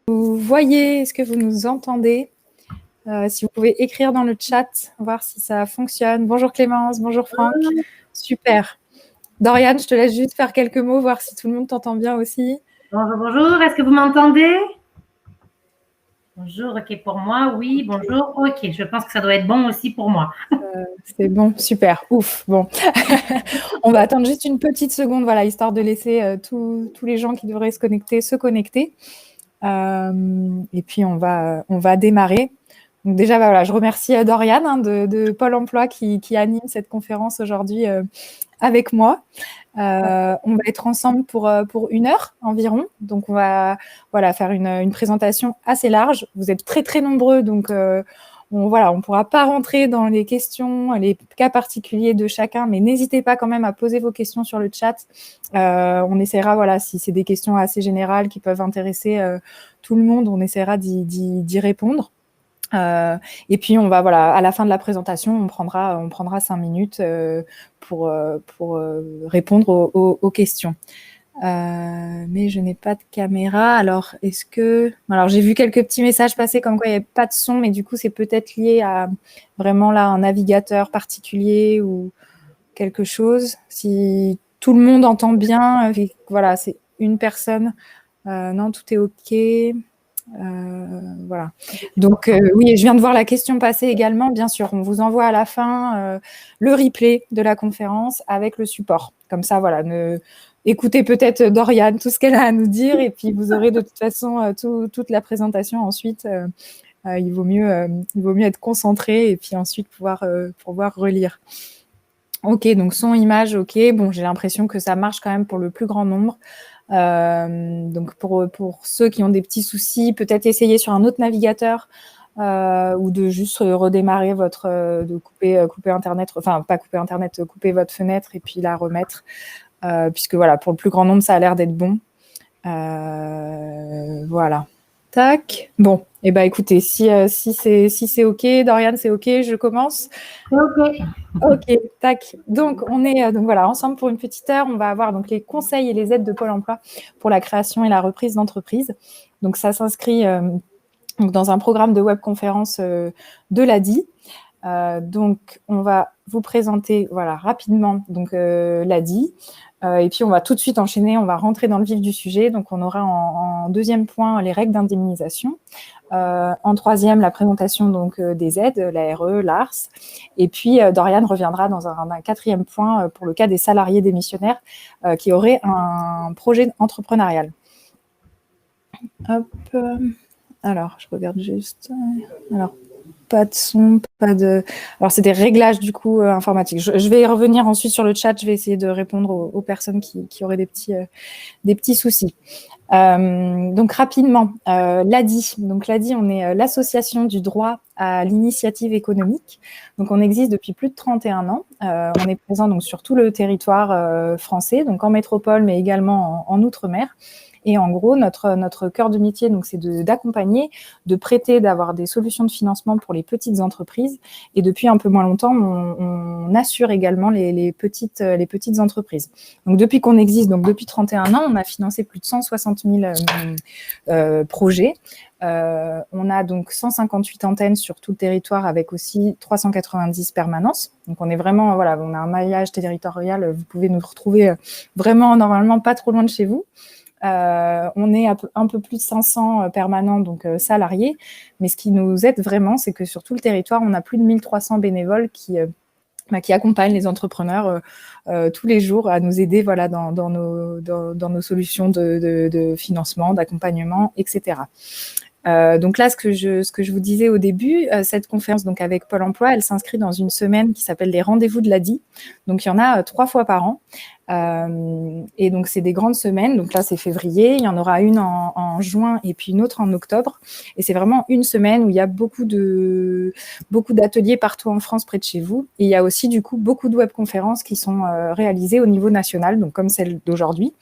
Vous voyez, est-ce que vous nous entendez? Si vous pouvez écrire dans le chat, voir si ça fonctionne. Bonjour Clémence, bonjour Franck. Super. Doriane, je te laisse juste faire quelques mots, voir si tout le monde t'entend bien aussi. Bonjour, bonjour. Est-ce que vous m'entendez? Bonjour, ok pour moi, oui, bonjour, ok. Je pense que ça doit être bon aussi pour moi. C'est bon, super, ouf. Bon, on va attendre juste une petite seconde, voilà, histoire de laisser tous les gens qui devraient se connecter. Et puis on va démarrer. Donc déjà, voilà, je remercie Doriane de Pôle Emploi qui anime cette conférence aujourd'hui avec moi. On va être ensemble pour 1 heure environ. Donc on va faire une présentation assez large. Vous êtes très très nombreux, donc on pourra pas rentrer dans les questions, les cas particuliers de chacun, mais n'hésitez pas quand même à poser vos questions sur le chat. On essaiera, si c'est des questions assez générales qui peuvent intéresser tout le monde, on essaiera d'y répondre. Et puis on va à la fin de la présentation, on prendra 5 minutes pour répondre aux questions. Mais je n'ai pas de caméra. Alors j'ai vu quelques petits messages passer comme quoi il n'y avait pas de son, mais du coup c'est peut-être lié à vraiment là un navigateur particulier ou quelque chose. Si tout le monde entend bien, voilà, c'est une personne. Non, tout est ok. Voilà. Donc oui, je viens de voir la question passer également. Bien sûr, on vous envoie à la fin le replay de la conférence avec le support. Comme ça, voilà, écoutez peut-être Doriane, tout ce qu'elle a à nous dire, et puis vous aurez de toute façon toute la présentation ensuite. Il vaut mieux être concentré et puis ensuite pouvoir relire. Ok, donc son, image, ok. Bon, j'ai l'impression que ça marche quand même pour le plus grand nombre. Donc pour ceux qui ont des petits soucis, peut-être essayer sur un autre navigateur ou de juste redémarrer de couper Internet, enfin pas couper Internet, couper votre fenêtre et puis la remettre, puisque voilà, pour le plus grand nombre, ça a l'air d'être bon. Voilà. Tac. Bon, et écoutez, si c'est ok, Doriane, c'est ok, je commence. Ok, tac. Donc on est ensemble pour une petite heure. On va avoir donc les conseils et les aides de Pôle Emploi pour la création et la reprise d'entreprise. Donc ça s'inscrit dans un programme de webconférence de l'ADI. Donc on va vous présenter rapidement l'ADI. Et puis on va tout de suite enchaîner, on va rentrer dans le vif du sujet. Donc on aura en deuxième point les règles d'indemnisation. En troisième, la présentation des aides, l'ARE, l'ARS. Et puis Doriane reviendra dans un quatrième point pour le cas des salariés démissionnaires qui auraient un projet entrepreneurial. Hop. Alors, je regarde juste. Alors, pas de son, pas de... Alors, c'est des réglages, du coup, informatiques. Je vais y revenir ensuite sur le chat. Je vais essayer de répondre aux personnes qui auraient des petits soucis. Donc, rapidement, l'ADI. Donc, l'ADI, on est l'association du droit à l'initiative économique. Donc, on existe depuis plus de 31 ans. On est présent donc sur tout le territoire français, donc en métropole, mais également en Outre-mer. Et en gros, notre cœur de métier, donc, c'est d'accompagner, de prêter, d'avoir des solutions de financement pour les petites entreprises. Et depuis un peu moins longtemps, on assure également les petites entreprises. Donc, depuis qu'on existe, donc depuis 31 ans, on a financé plus de 160 000 projets. On a donc 158 antennes sur tout le territoire avec aussi 390 permanences. Donc, on est vraiment, on a un maillage territorial. Vous pouvez nous retrouver vraiment, normalement, pas trop loin de chez vous. On est un peu plus de 500 permanents, donc salariés. Mais ce qui nous aide vraiment, c'est que sur tout le territoire, on a plus de 1300 bénévoles qui accompagnent les entrepreneurs tous les jours à nous aider dans nos solutions de financement, d'accompagnement, etc. Donc là, ce que je vous disais au début, cette conférence donc avec Pôle Emploi, elle s'inscrit dans une semaine qui s'appelle les rendez-vous de l'ADI. Donc il y en a 3 fois par an. Et donc c'est des grandes semaines. Donc là c'est février, il y en aura une en juin et puis une autre en octobre. Et c'est vraiment une semaine où il y a beaucoup d'ateliers partout en France près de chez vous. Et il y a aussi du coup beaucoup de webconférences qui sont réalisées au niveau national, donc comme celle d'aujourd'hui.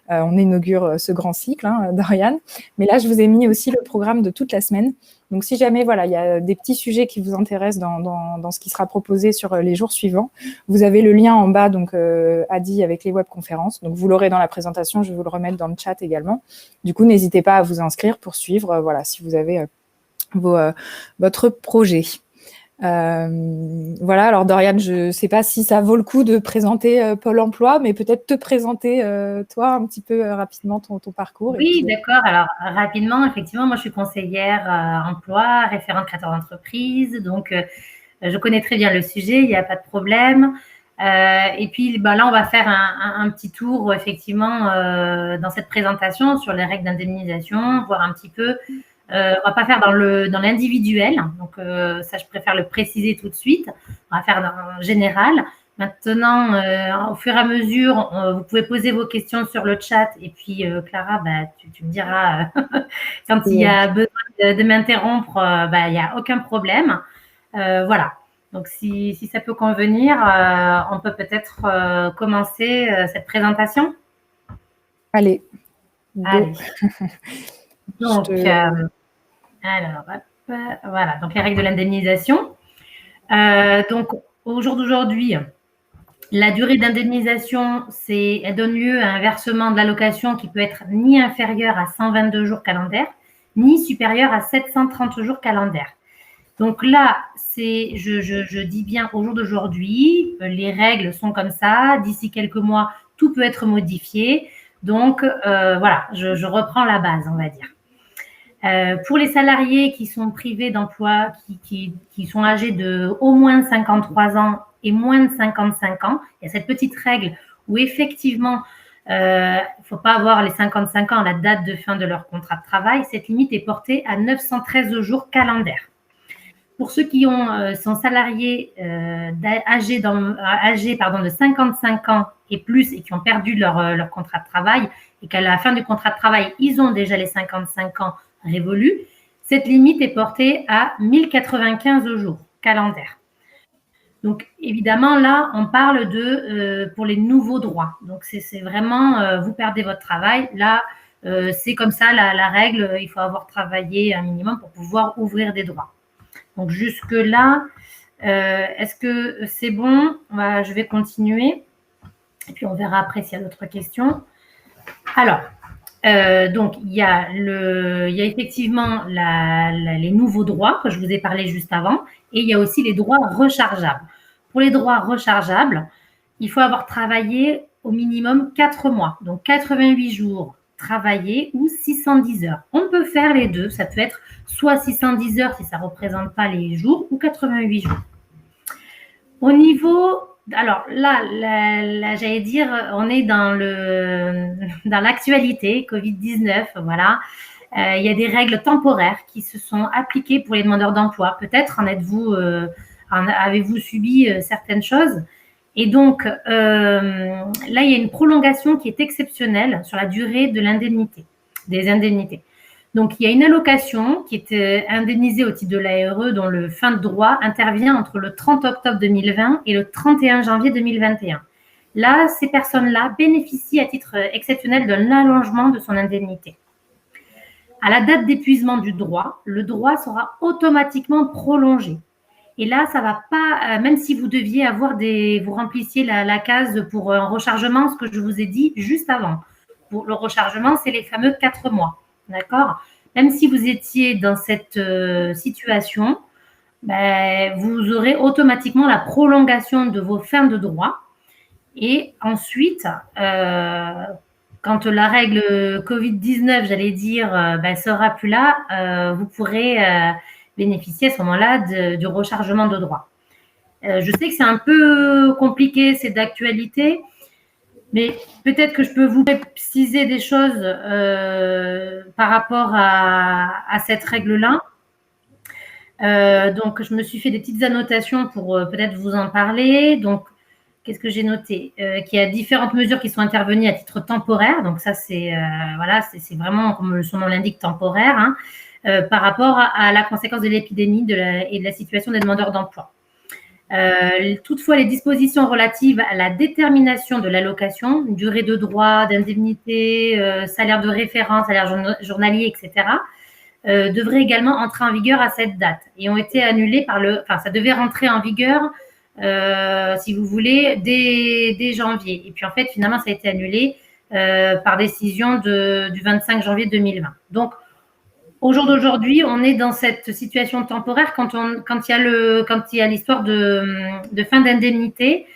on inaugure ce grand cycle, hein, Dorian. Mais là, je vous ai mis aussi le programme de toute la semaine. Donc, si jamais il y a des petits sujets qui vous intéressent dans ce qui sera proposé sur les jours suivants, vous avez le lien en bas, donc Adi avec les webconférences. Donc, vous l'aurez dans la présentation, je vais vous le remettre dans le chat également. Du coup, n'hésitez pas à vous inscrire pour suivre, si vous avez votre projet. Alors Dorian, je ne sais pas si ça vaut le coup de présenter Pôle emploi, mais peut-être te présenter toi un petit peu rapidement ton parcours. Oui, d'accord. Alors rapidement, effectivement, moi je suis conseillère emploi, référente créateur d'entreprise, donc je connais très bien le sujet, il n'y a pas de problème. Et puis là, on va faire un petit tour effectivement dans cette présentation sur les règles d'indemnisation, voir un petit peu. On va pas faire dans l'individuel, donc ça je préfère le préciser tout de suite. On va faire dans le général. Maintenant, au fur et à mesure, vous pouvez poser vos questions sur le chat et puis Clara, tu me diras quand il y a besoin de m'interrompre, il n'y a aucun problème. Voilà. Donc si ça peut convenir, on peut peut-être commencer cette présentation. Allez. Donc, alors, hop, voilà, donc les règles de l'indemnisation. Donc, au jour d'aujourd'hui, la durée d'indemnisation, elle donne lieu à un versement de l'allocation qui peut être ni inférieur à 122 jours calendaires, ni supérieur à 730 jours calendaires. Donc là, je dis bien au jour d'aujourd'hui, les règles sont comme ça. D'ici quelques mois, tout peut être modifié. Donc, voilà, je reprends la base, on va dire. Pour les salariés qui sont privés d'emploi, qui sont âgés de au moins 53 ans et moins de 55 ans, il y a cette petite règle où effectivement, il ne faut pas avoir les 55 ans à la date de fin de leur contrat de travail. Cette limite est portée à 913 jours calendaires. Pour ceux qui sont salariés âgés de 55 ans et plus et qui ont perdu leur contrat de travail et qu'à la fin du contrat de travail, ils ont déjà les 55 ans révolus, cette limite est portée à 1095 jours calendaires. Donc, évidemment, là, on parle pour les nouveaux droits. Donc, c'est vraiment, vous perdez votre travail. Là, c'est comme ça la règle. Il faut avoir travaillé un minimum pour pouvoir ouvrir des droits. Donc, jusque-là, est-ce que c'est bon? Je vais continuer. Et puis, on verra après s'il y a d'autres questions. Alors, donc, il y a effectivement les nouveaux droits que je vous ai parlé juste avant. Et il y a aussi les droits rechargeables. Pour les droits rechargeables, il faut avoir travaillé au minimum 4 mois. Donc, 88 jours travaillés ou 610 heures. On peut faire les deux. Ça peut être soit 610 heures si ça ne représente pas les jours ou 88 jours. Au niveau, alors là j'allais dire, on est dans l'actualité, Covid-19, voilà. Il y a des règles temporaires qui se sont appliquées pour les demandeurs d'emploi. Peut-être avez-vous subi certaines choses. Et donc, là, il y a une prolongation qui est exceptionnelle sur la durée de des indemnités. Donc, il y a une allocation qui est indemnisée au titre de l'ARE dont le fin de droit intervient entre le 30 octobre 2020 et le 31 janvier 2021. Là, ces personnes-là bénéficient à titre exceptionnel d'un allongement de son indemnité. À la date d'épuisement du droit, le droit sera automatiquement prolongé. Et là, ça ne va pas, même si vous deviez vous remplissiez la case pour un rechargement, ce que je vous ai dit juste avant. Pour le rechargement, c'est les fameux 4 mois. D'accord? Même si vous étiez dans cette situation, vous aurez automatiquement la prolongation de vos fins de droit. Et ensuite, quand la règle Covid-19, j'allais dire, sera plus là, vous pourrez bénéficier à ce moment-là du rechargement de droit. Je sais que c'est un peu compliqué, c'est d'actualité, mais peut-être que je peux vous préciser des choses par rapport à cette règle-là. Donc, je me suis fait des petites annotations pour peut-être vous en parler. Donc, qu'est-ce que j'ai noté? Qu'il y a différentes mesures qui sont intervenues à titre temporaire. Donc, ça, c'est vraiment, comme son nom l'indique, temporaire, hein, par rapport à la conséquence de l'épidémie et de la situation des demandeurs d'emploi. Toutefois, les dispositions relatives à la détermination de l'allocation, durée de droit, d'indemnité, salaire de référence, salaire journalier, etc., devraient également entrer en vigueur à cette date et ont été annulées enfin, ça devait rentrer en vigueur, si vous voulez, dès janvier. Et puis, en fait, finalement, ça a été annulé par décision du 25 janvier 2020. Donc, au jour d'aujourd'hui, on est dans cette situation temporaire quand il y a l'histoire de fin d'indemnité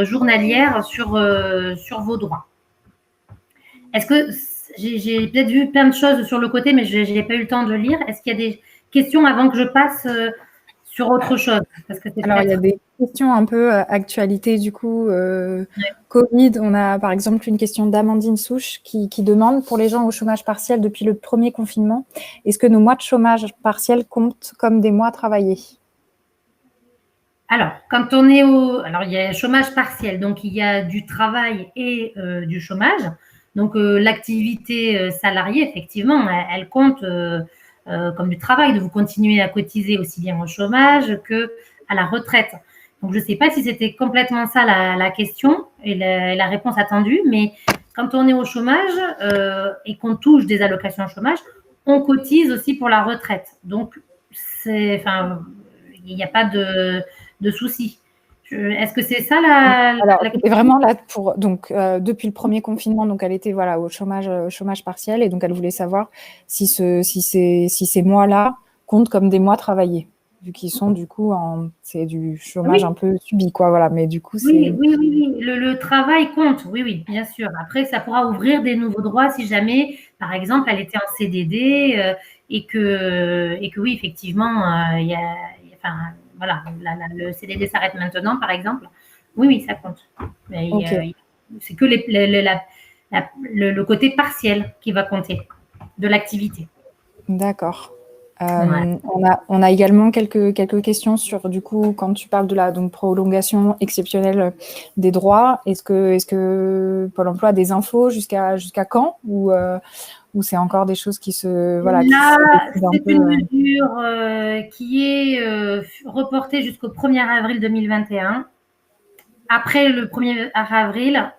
journalière sur vos droits. Est-ce que j'ai peut-être vu plein de choses sur le côté, mais je n'ai pas eu le temps de lire. Est-ce qu'il y a des questions avant que je passe sur autre chose? Alors, il y a des questions un peu actualité du coup. Covid, on a par exemple une question d'Amandine Souche qui demande, pour les gens au chômage partiel depuis le premier confinement, est-ce que nos mois de chômage partiel comptent comme des mois travaillés? Alors, quand on est alors il y a chômage partiel, donc il y a du travail et du chômage. Donc l'activité salariée, effectivement, elle compte comme du travail, de vous continuer à cotiser aussi bien au chômage que à la retraite. Donc je ne sais pas si c'était complètement ça la question et la réponse attendue, mais quand on est au chômage et qu'on touche des allocations au chômage, on cotise aussi pour la retraite. Donc il n'y a pas de soucis. Est-ce que c'est ça Alors, c'était vraiment là pour donc depuis le premier confinement, donc elle était voilà au chômage partiel et donc elle voulait savoir si ces mois-là comptent comme des mois travaillés, vu qu'ils sont du coup c'est du chômage un peu subi quoi, voilà. Mais du coup c'est oui. Le travail compte, oui, bien sûr. Après, ça pourra ouvrir des nouveaux droits si jamais, par exemple, elle était en CDD et que oui, effectivement, voilà, le CDD s'arrête maintenant, par exemple. Oui, ça compte. Okay. C'est que le côté partiel qui va compter de l'activité. D'accord. On a également quelques questions sur, du coup, quand tu parles de la prolongation exceptionnelle des droits, est-ce que Pôle emploi a des infos jusqu'à quand ou c'est encore des choses qui se voilà. Là, c'est une mesure qui est reportée jusqu'au 1er avril 2021. Après le 1er avril,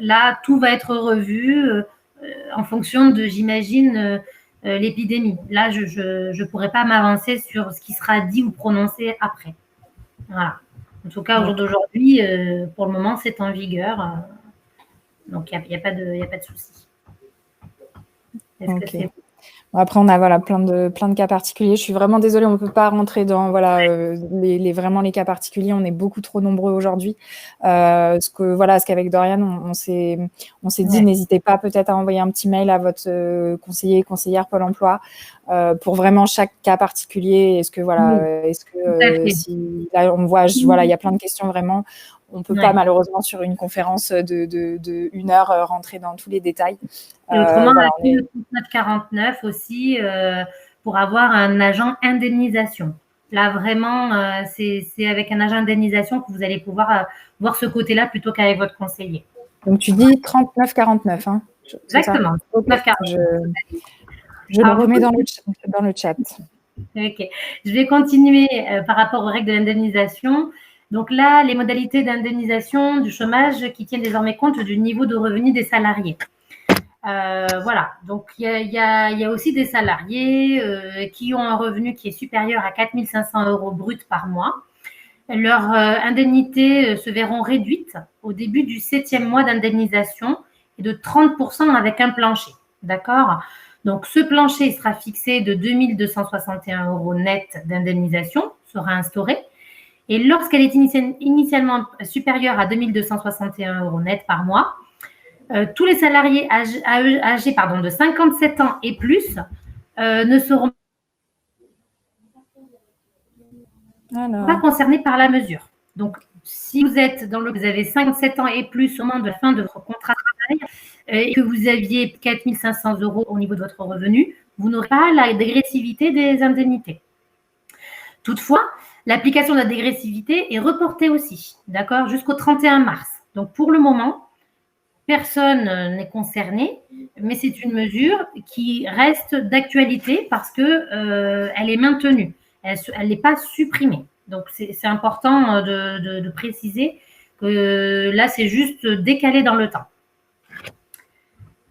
là, tout va être revu en fonction de, j'imagine, l'épidémie. Là, je ne pourrais pas m'avancer sur ce qui sera dit ou prononcé après. Voilà. En tout cas, au jour d'aujourd'hui, pour le moment, c'est en vigueur. Donc, il n'y a pas de souci. Est-ce que c'est... Après, on a voilà plein de cas particuliers. Je suis vraiment désolée, on ne peut pas rentrer dans vraiment les cas particuliers. On est beaucoup trop nombreux aujourd'hui. Ce qu'avec Doriane, on s'est dit, n'hésitez pas peut-être à envoyer un petit mail à votre conseiller, conseillère Pôle Emploi pour vraiment chaque cas particulier. Est-ce que si là on voit, il y a plein de questions vraiment. On ne peut pas malheureusement sur une conférence de 1 heure rentrer dans tous les détails. Et autrement, le 3949 aussi pour avoir un agent indemnisation. Là, vraiment, c'est avec un agent indemnisation que vous allez pouvoir voir ce côté-là plutôt qu'avec votre conseiller. Donc, tu dis 3949, hein? Exactement. 3949. Je le remets dans le chat. Ok. Je vais continuer par rapport aux règles de l'indemnisation. Donc là, les modalités d'indemnisation du chômage qui tiennent désormais compte du niveau de revenu des salariés. Voilà, donc il y a aussi des salariés qui ont un revenu qui est supérieur à 4 500 € brut par mois. Leurs indemnités se verront réduites au début du 7e mois d'indemnisation et de 30% avec un plancher. D'accord? Donc, ce plancher sera fixé de 2 261 € net d'indemnisation, sera instauré. Et lorsqu'elle est initialement supérieure à 2 261 € net par mois, tous les salariés âgés de 57 ans et plus ne seront pas concernés par la mesure. Donc, si vous êtes vous avez 57 ans et plus au moment de la fin de votre contrat de travail et que vous aviez 4 500 € au niveau de votre revenu, vous n'aurez pas la dégressivité des indemnités. Toutefois, l'application de la dégressivité est reportée aussi, d'accord, jusqu'au 31 mars. Donc, pour le moment, personne n'est concerné, mais c'est une mesure qui reste d'actualité parce qu'elle est maintenue. Elle n'est pas supprimée. Donc, c'est important de préciser que là, c'est juste décalé dans le temps.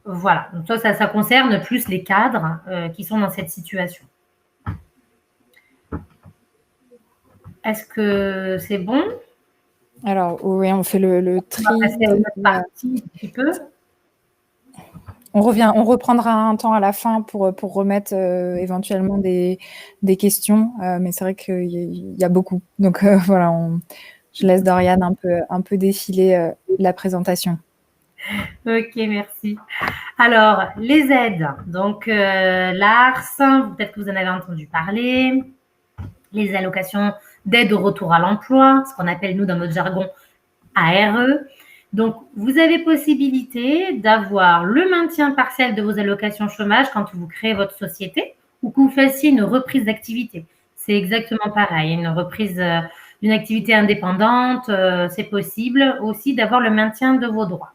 Voilà, donc ça concerne plus les cadres qui sont dans cette situation. Est-ce que c'est bon? Alors, oui, on fait le tri. On va passer à une autre partie un petit peu. On reprendra un temps à la fin pour remettre éventuellement des questions, mais c'est vrai qu'il y a beaucoup. Donc voilà, je laisse Doriane un peu défiler la présentation. Ok, merci. Alors, les aides. Donc, l'ARS, peut-être que vous en avez entendu parler. Les allocations d'aide au retour à l'emploi, ce qu'on appelle, nous, dans notre jargon, ARE. Donc, vous avez possibilité d'avoir le maintien partiel de vos allocations chômage quand vous créez votre société ou que vous fassiez une reprise d'activité. C'est exactement pareil. Une reprise d'une activité indépendante, c'est possible aussi d'avoir le maintien de vos droits.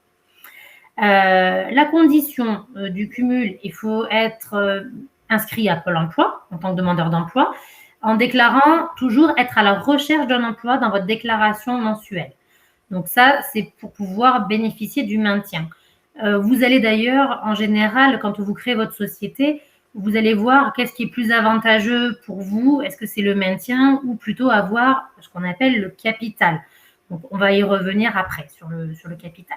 La condition du cumul, il faut être inscrit à Pôle emploi en tant que demandeur d'emploi en déclarant toujours être à la recherche d'un emploi dans votre déclaration mensuelle. Donc ça, c'est pour pouvoir bénéficier du maintien. Vous allez d'ailleurs, en général, quand vous créez votre société, vous allez voir qu'est-ce qui est plus avantageux pour vous. Est-ce que c'est le maintien ou plutôt avoir ce qu'on appelle le capital. Donc, on va y revenir après sur le capital.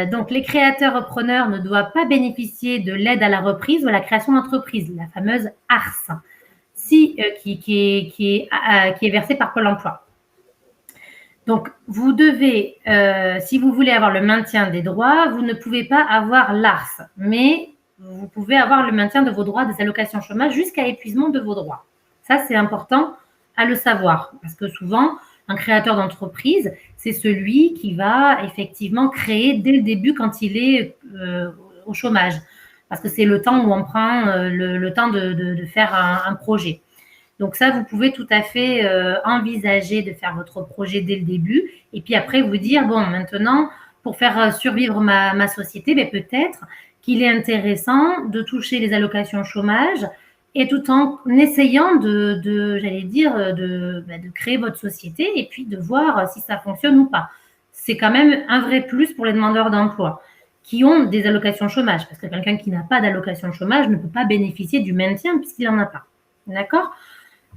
Donc, les créateurs repreneurs ne doivent pas bénéficier de l'aide à la reprise ou à la création d'entreprise, la fameuse ARS, qui est versée par Pôle emploi. Donc, vous devez, si vous voulez avoir le maintien des droits, vous ne pouvez pas avoir l'ARS, mais vous pouvez avoir le maintien de vos droits des allocations chômage jusqu'à épuisement de vos droits. Ça, c'est important à le savoir, parce que souvent, un créateur d'entreprise, c'est celui qui va effectivement créer dès le début quand il est au chômage, parce que c'est le temps où on prend le temps de faire un projet. Donc ça, vous pouvez tout à fait envisager de faire votre projet dès le début et puis après vous dire, bon, maintenant, pour faire survivre ma société, ben, peut-être qu'il est intéressant de toucher les allocations chômage et tout en essayant j'allais dire, de créer votre société et puis de voir si ça fonctionne ou pas. C'est quand même un vrai plus pour les demandeurs d'emploi qui ont des allocations chômage, parce que quelqu'un qui n'a pas d'allocation chômage ne peut pas bénéficier du maintien puisqu'il n'en a pas. D'accord ?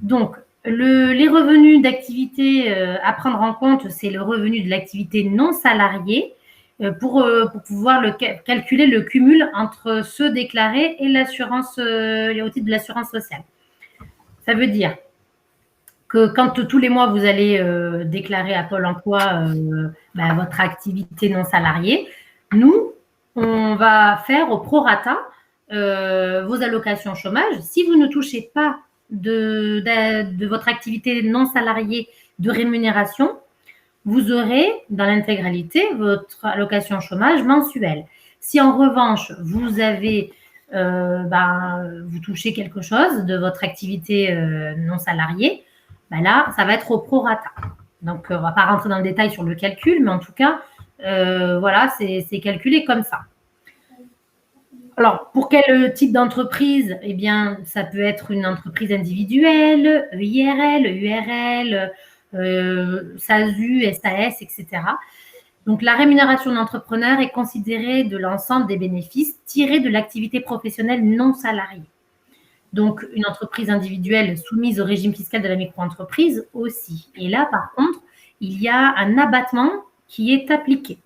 Donc, les revenus d'activité à prendre en compte, c'est le revenu de l'activité non salariée pour pouvoir calculer le cumul entre ceux déclarés et l'assurance, au titre de l'assurance sociale. Ça veut dire que quand tous les mois, vous allez déclarer à Pôle emploi votre activité non salariée, nous, on va faire au prorata vos allocations chômage. Si vous ne touchez pas de votre activité non salariée de rémunération, vous aurez dans l'intégralité votre allocation chômage mensuelle. Si en revanche, vous avez, vous touchez quelque chose de votre activité non salariée, là, ça va être au prorata. Donc, on ne va pas rentrer dans le détail sur le calcul, mais en tout cas, voilà, c'est calculé comme ça. Alors, pour quel type d'entreprise? Eh bien, ça peut être une entreprise individuelle, IRL, URL, SASU, SAS, etc. Donc, la rémunération d'entrepreneur est considérée de l'ensemble des bénéfices tirés de l'activité professionnelle non salariée. Donc, une entreprise individuelle soumise au régime fiscal de la micro-entreprise aussi. Et là, par contre, il y a un abattement qui est appliqué.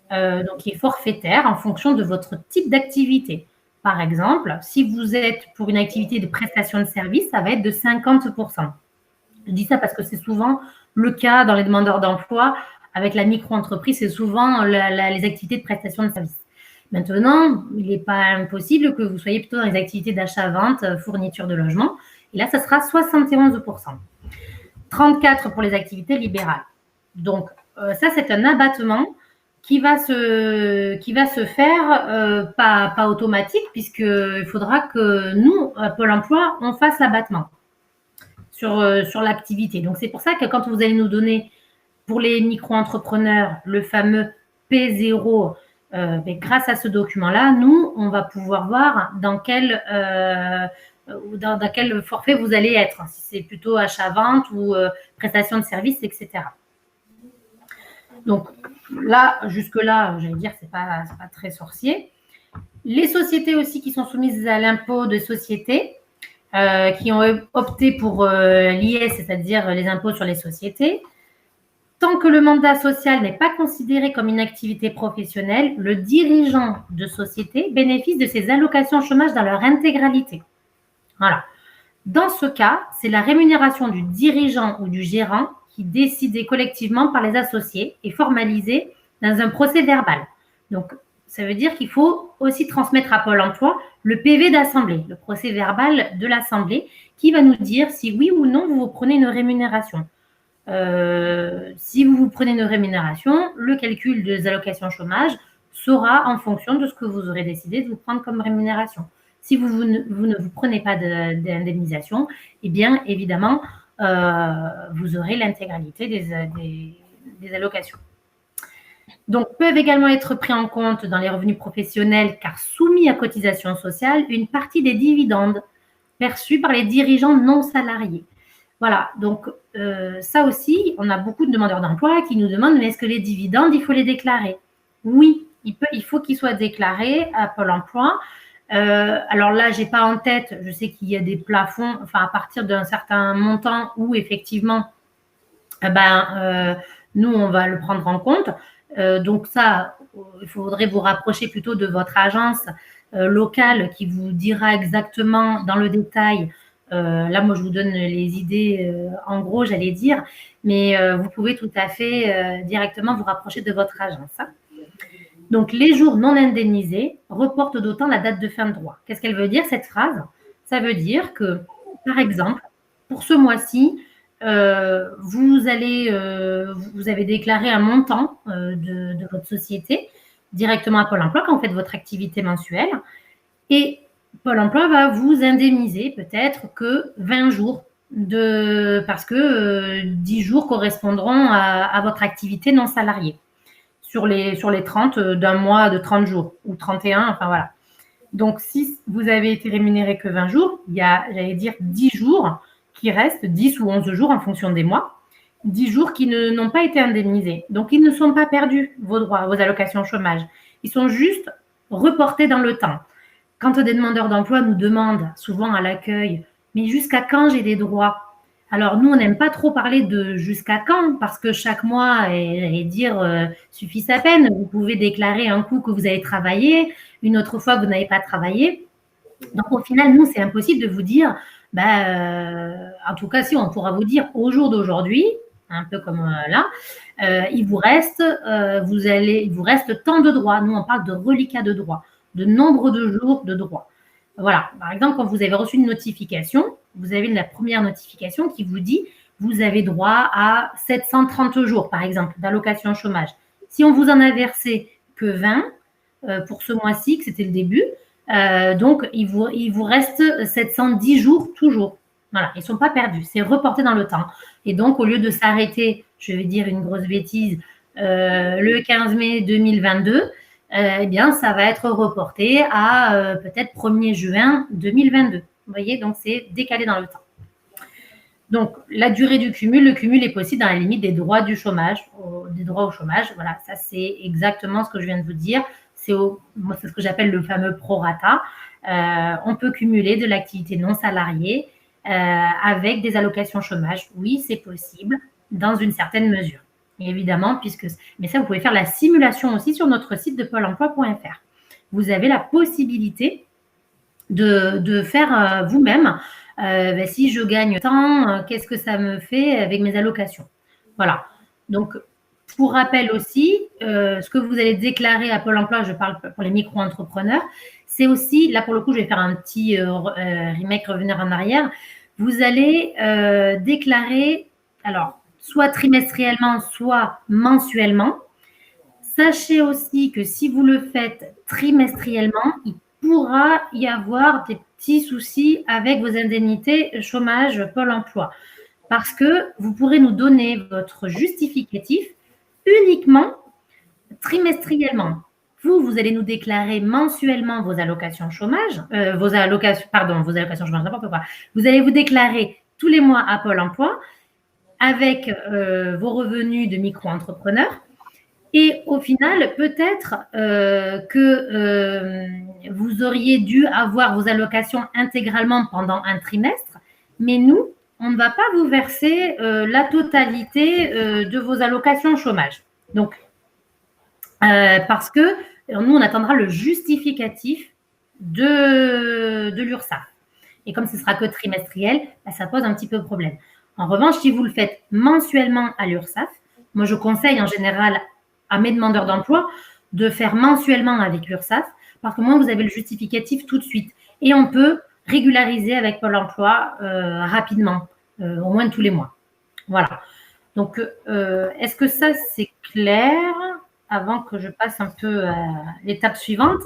Donc qui est forfaitaire en fonction de votre type d'activité. Par exemple, si vous êtes pour une activité de prestation de service, ça va être de 50%. Je dis ça parce que c'est souvent le cas dans les demandeurs d'emploi. Avec la micro-entreprise, c'est souvent les activités de prestation de service. Maintenant, il n'est pas impossible que vous soyez plutôt dans les activités d'achat-vente, fourniture de logement. Et là, ça sera 71%. 34% pour les activités libérales. Donc, ça, c'est un abattement qui va se faire pas automatique, puisqu'il faudra que nous, à Pôle emploi, on fasse l'abattement sur l'activité. Donc, c'est pour ça que quand vous allez nous donner, pour les micro-entrepreneurs, le fameux P0, grâce à ce document-là, nous, on va pouvoir voir dans quelle dans quel forfait vous allez être, si c'est plutôt achat-vente ou prestation de services, etc. Donc là, jusque-là, j'allais dire, c'est pas très sorcier. Les sociétés aussi qui sont soumises à l'impôt de société, qui ont opté pour l'IS, c'est-à-dire les impôts sur les sociétés. Tant que le mandat social n'est pas considéré comme une activité professionnelle, le dirigeant de société bénéficie de ces allocations chômage dans leur intégralité. Voilà. Dans ce cas, c'est la rémunération du dirigeant ou du gérant qui est décidée collectivement par les associés et formalisée dans un procès verbal. Donc, ça veut dire qu'il faut aussi transmettre à Pôle emploi le PV d'assemblée, le procès verbal de l'assemblée, qui va nous dire si oui ou non vous prenez une rémunération. Si vous prenez une rémunération, le calcul des allocations chômage sera en fonction de ce que vous aurez décidé de vous prendre comme rémunération. Si vous ne vous prenez pas d'indemnisation, eh bien, évidemment, vous aurez l'intégralité des allocations. Donc, peuvent également être pris en compte dans les revenus professionnels, car soumis à cotisation sociale, une partie des dividendes perçus par les dirigeants non salariés. Voilà, donc ça aussi, on a beaucoup de demandeurs d'emploi qui nous demandent, mais est-ce que les dividendes, il faut les déclarer? Oui, il faut qu'ils soient déclarés à Pôle emploi. Alors là, je n'ai pas en tête, je sais qu'il y a des plafonds, enfin à partir d'un certain montant où effectivement, nous, on va le prendre en compte. Donc ça, il faudrait vous rapprocher plutôt de votre agence locale qui vous dira exactement dans le détail. Là, moi, je vous donne les idées en gros, j'allais dire, mais vous pouvez tout à fait directement vous rapprocher de votre agence. Hein. Donc, les jours non indemnisés reportent d'autant la date de fin de droit. Qu'est-ce qu'elle veut dire, cette phrase? Ça veut dire que, par exemple, pour ce mois-ci, vous avez déclaré un montant de votre société directement à Pôle emploi quand vous faites votre activité mensuelle et Pôle emploi va vous indemniser peut-être que 20 jours parce que 10 jours correspondront à votre activité non salariée sur les 30 d'un mois de 30 jours ou 31, enfin voilà. Donc, si vous avez été rémunéré que 20 jours, il y a, j'allais dire, 10 jours qui restent, 10 ou 11 jours en fonction des mois, 10 jours qui n'ont pas été indemnisés. Donc, ils ne sont pas perdus, vos droits, vos allocations chômage. Ils sont juste reportés dans le temps. Quand des demandeurs d'emploi nous demandent, souvent à l'accueil, mais jusqu'à quand j'ai des droits? Alors, nous, on n'aime pas trop parler de jusqu'à quand, parce que chaque mois, suffit sa peine. Vous pouvez déclarer un coup que vous avez travaillé, une autre fois que vous n'avez pas travaillé. Donc, au final, nous, c'est impossible de vous dire, en tout cas, si on pourra vous dire au jour d'aujourd'hui, un peu comme là, il vous reste tant de droits. Nous, on parle de reliquat de droits, de nombre de jours de droits. Voilà. Par exemple, quand vous avez reçu une notification, vous avez la première notification qui vous dit vous avez droit à 730 jours, par exemple, d'allocation chômage. Si on vous en a versé que 20 pour ce mois-ci, que c'était le début, donc il vous reste 710 jours toujours. Voilà, ils ne sont pas perdus, c'est reporté dans le temps. Et donc, au lieu de s'arrêter, je vais dire une grosse bêtise, le 15 mai 2022, eh bien, ça va être reporté à peut-être 1er juin 2022. Vous voyez, donc c'est décalé dans le temps. Donc, la durée du cumul, le cumul est possible dans la limite des droits du chômage, des droits au chômage. Voilà, ça c'est exactement ce que je viens de vous dire. C'est ce que j'appelle le fameux prorata. On peut cumuler de l'activité non salariée avec des allocations chômage. Oui, c'est possible dans une certaine mesure. Et évidemment, mais ça, vous pouvez faire la simulation aussi sur notre site de pôle emploi.fr. Vous avez la possibilité de faire vous-même. Si je gagne tant, qu'est-ce que ça me fait avec mes allocations? Voilà. Donc, pour rappel aussi, ce que vous allez déclarer à Pôle emploi, je parle pour les micro-entrepreneurs, c'est aussi, là pour le coup, je vais faire un petit remake, revenir en arrière. Vous allez déclarer, alors, soit trimestriellement, soit mensuellement. Sachez aussi que si vous le faites trimestriellement, il pourra y avoir des petits soucis avec vos indemnités chômage Pôle emploi. Parce que vous pourrez nous donner votre justificatif uniquement trimestriellement. vous allez nous déclarer mensuellement vos allocations chômage, vos allocations chômage, n'importe quoi. Vous allez vous déclarer tous les mois à Pôle emploi avec vos revenus de micro-entrepreneur. Et au final, peut-être que vous auriez dû avoir vos allocations intégralement pendant un trimestre, mais nous, on ne va pas vous verser la totalité de vos allocations chômage. Donc, parce que nous, on attendra le justificatif de l'URSSAF. Et comme ce ne sera que trimestriel, ça pose un petit peu de problème. En revanche, si vous le faites mensuellement à l'URSSAF, moi, je conseille en général à mes demandeurs d'emploi de faire mensuellement avec l'URSSAF, parce que moi, vous avez le justificatif tout de suite. Et on peut régulariser avec Pôle emploi rapidement, au moins tous les mois. Voilà. Donc, est-ce que ça, c'est clair avant que je passe un peu à l'étape suivante?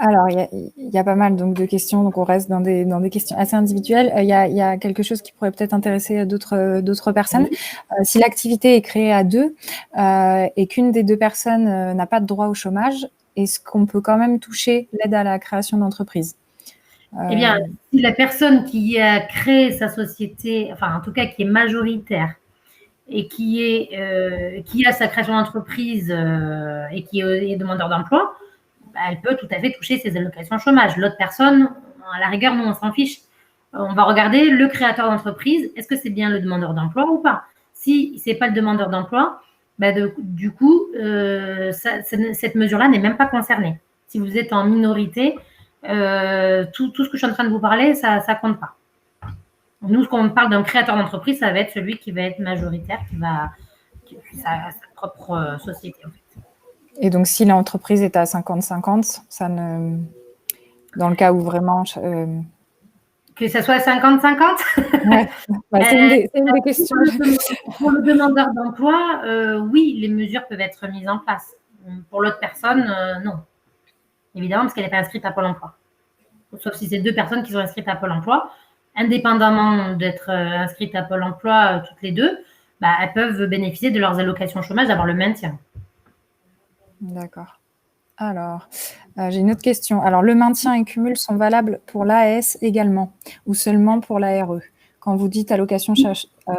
Alors, il y a pas mal donc de questions, donc on reste dans des questions assez individuelles. Il y a quelque chose qui pourrait peut-être intéresser d'autres personnes. Oui. Si l'activité est créée à deux et qu'une des deux personnes n'a pas de droit au chômage, est-ce qu'on peut quand même toucher l'aide à la création d'entreprise? Eh bien, si la personne qui a créé sa société, enfin en tout cas qui est majoritaire et qui a sa création d'entreprise et qui est demandeur d'emploi, elle peut tout à fait toucher ses allocations chômage. L'autre personne, à la rigueur, nous, on s'en fiche. On va regarder le créateur d'entreprise, est-ce que c'est bien le demandeur d'emploi ou pas? Si ce n'est pas le demandeur d'emploi, du coup, cette mesure-là n'est même pas concernée. Si vous êtes en minorité, tout ce que je suis en train de vous parler, ça ne compte pas. Nous, quand on parle d'un créateur d'entreprise, ça va être celui qui va être majoritaire, qui a sa propre société, en fait. Et donc, si l'entreprise est à 50-50, ça ne... Dans le cas où vraiment... Que ça soit 50-50 ouais. C'est une des questions. Pour le demandeur d'emploi, oui, les mesures peuvent être mises en place. Pour l'autre personne, non. Évidemment, parce qu'elle n'est pas inscrite à Pôle emploi. Sauf si c'est deux personnes qui sont inscrites à Pôle emploi. Indépendamment d'être inscrites à Pôle emploi toutes les deux, elles peuvent bénéficier de leurs allocations chômage, d'avoir le maintien. D'accord. Alors, j'ai une autre question. Alors, le maintien et cumul sont valables pour l'AS également ou seulement pour l'ARE? Quand vous dites allocation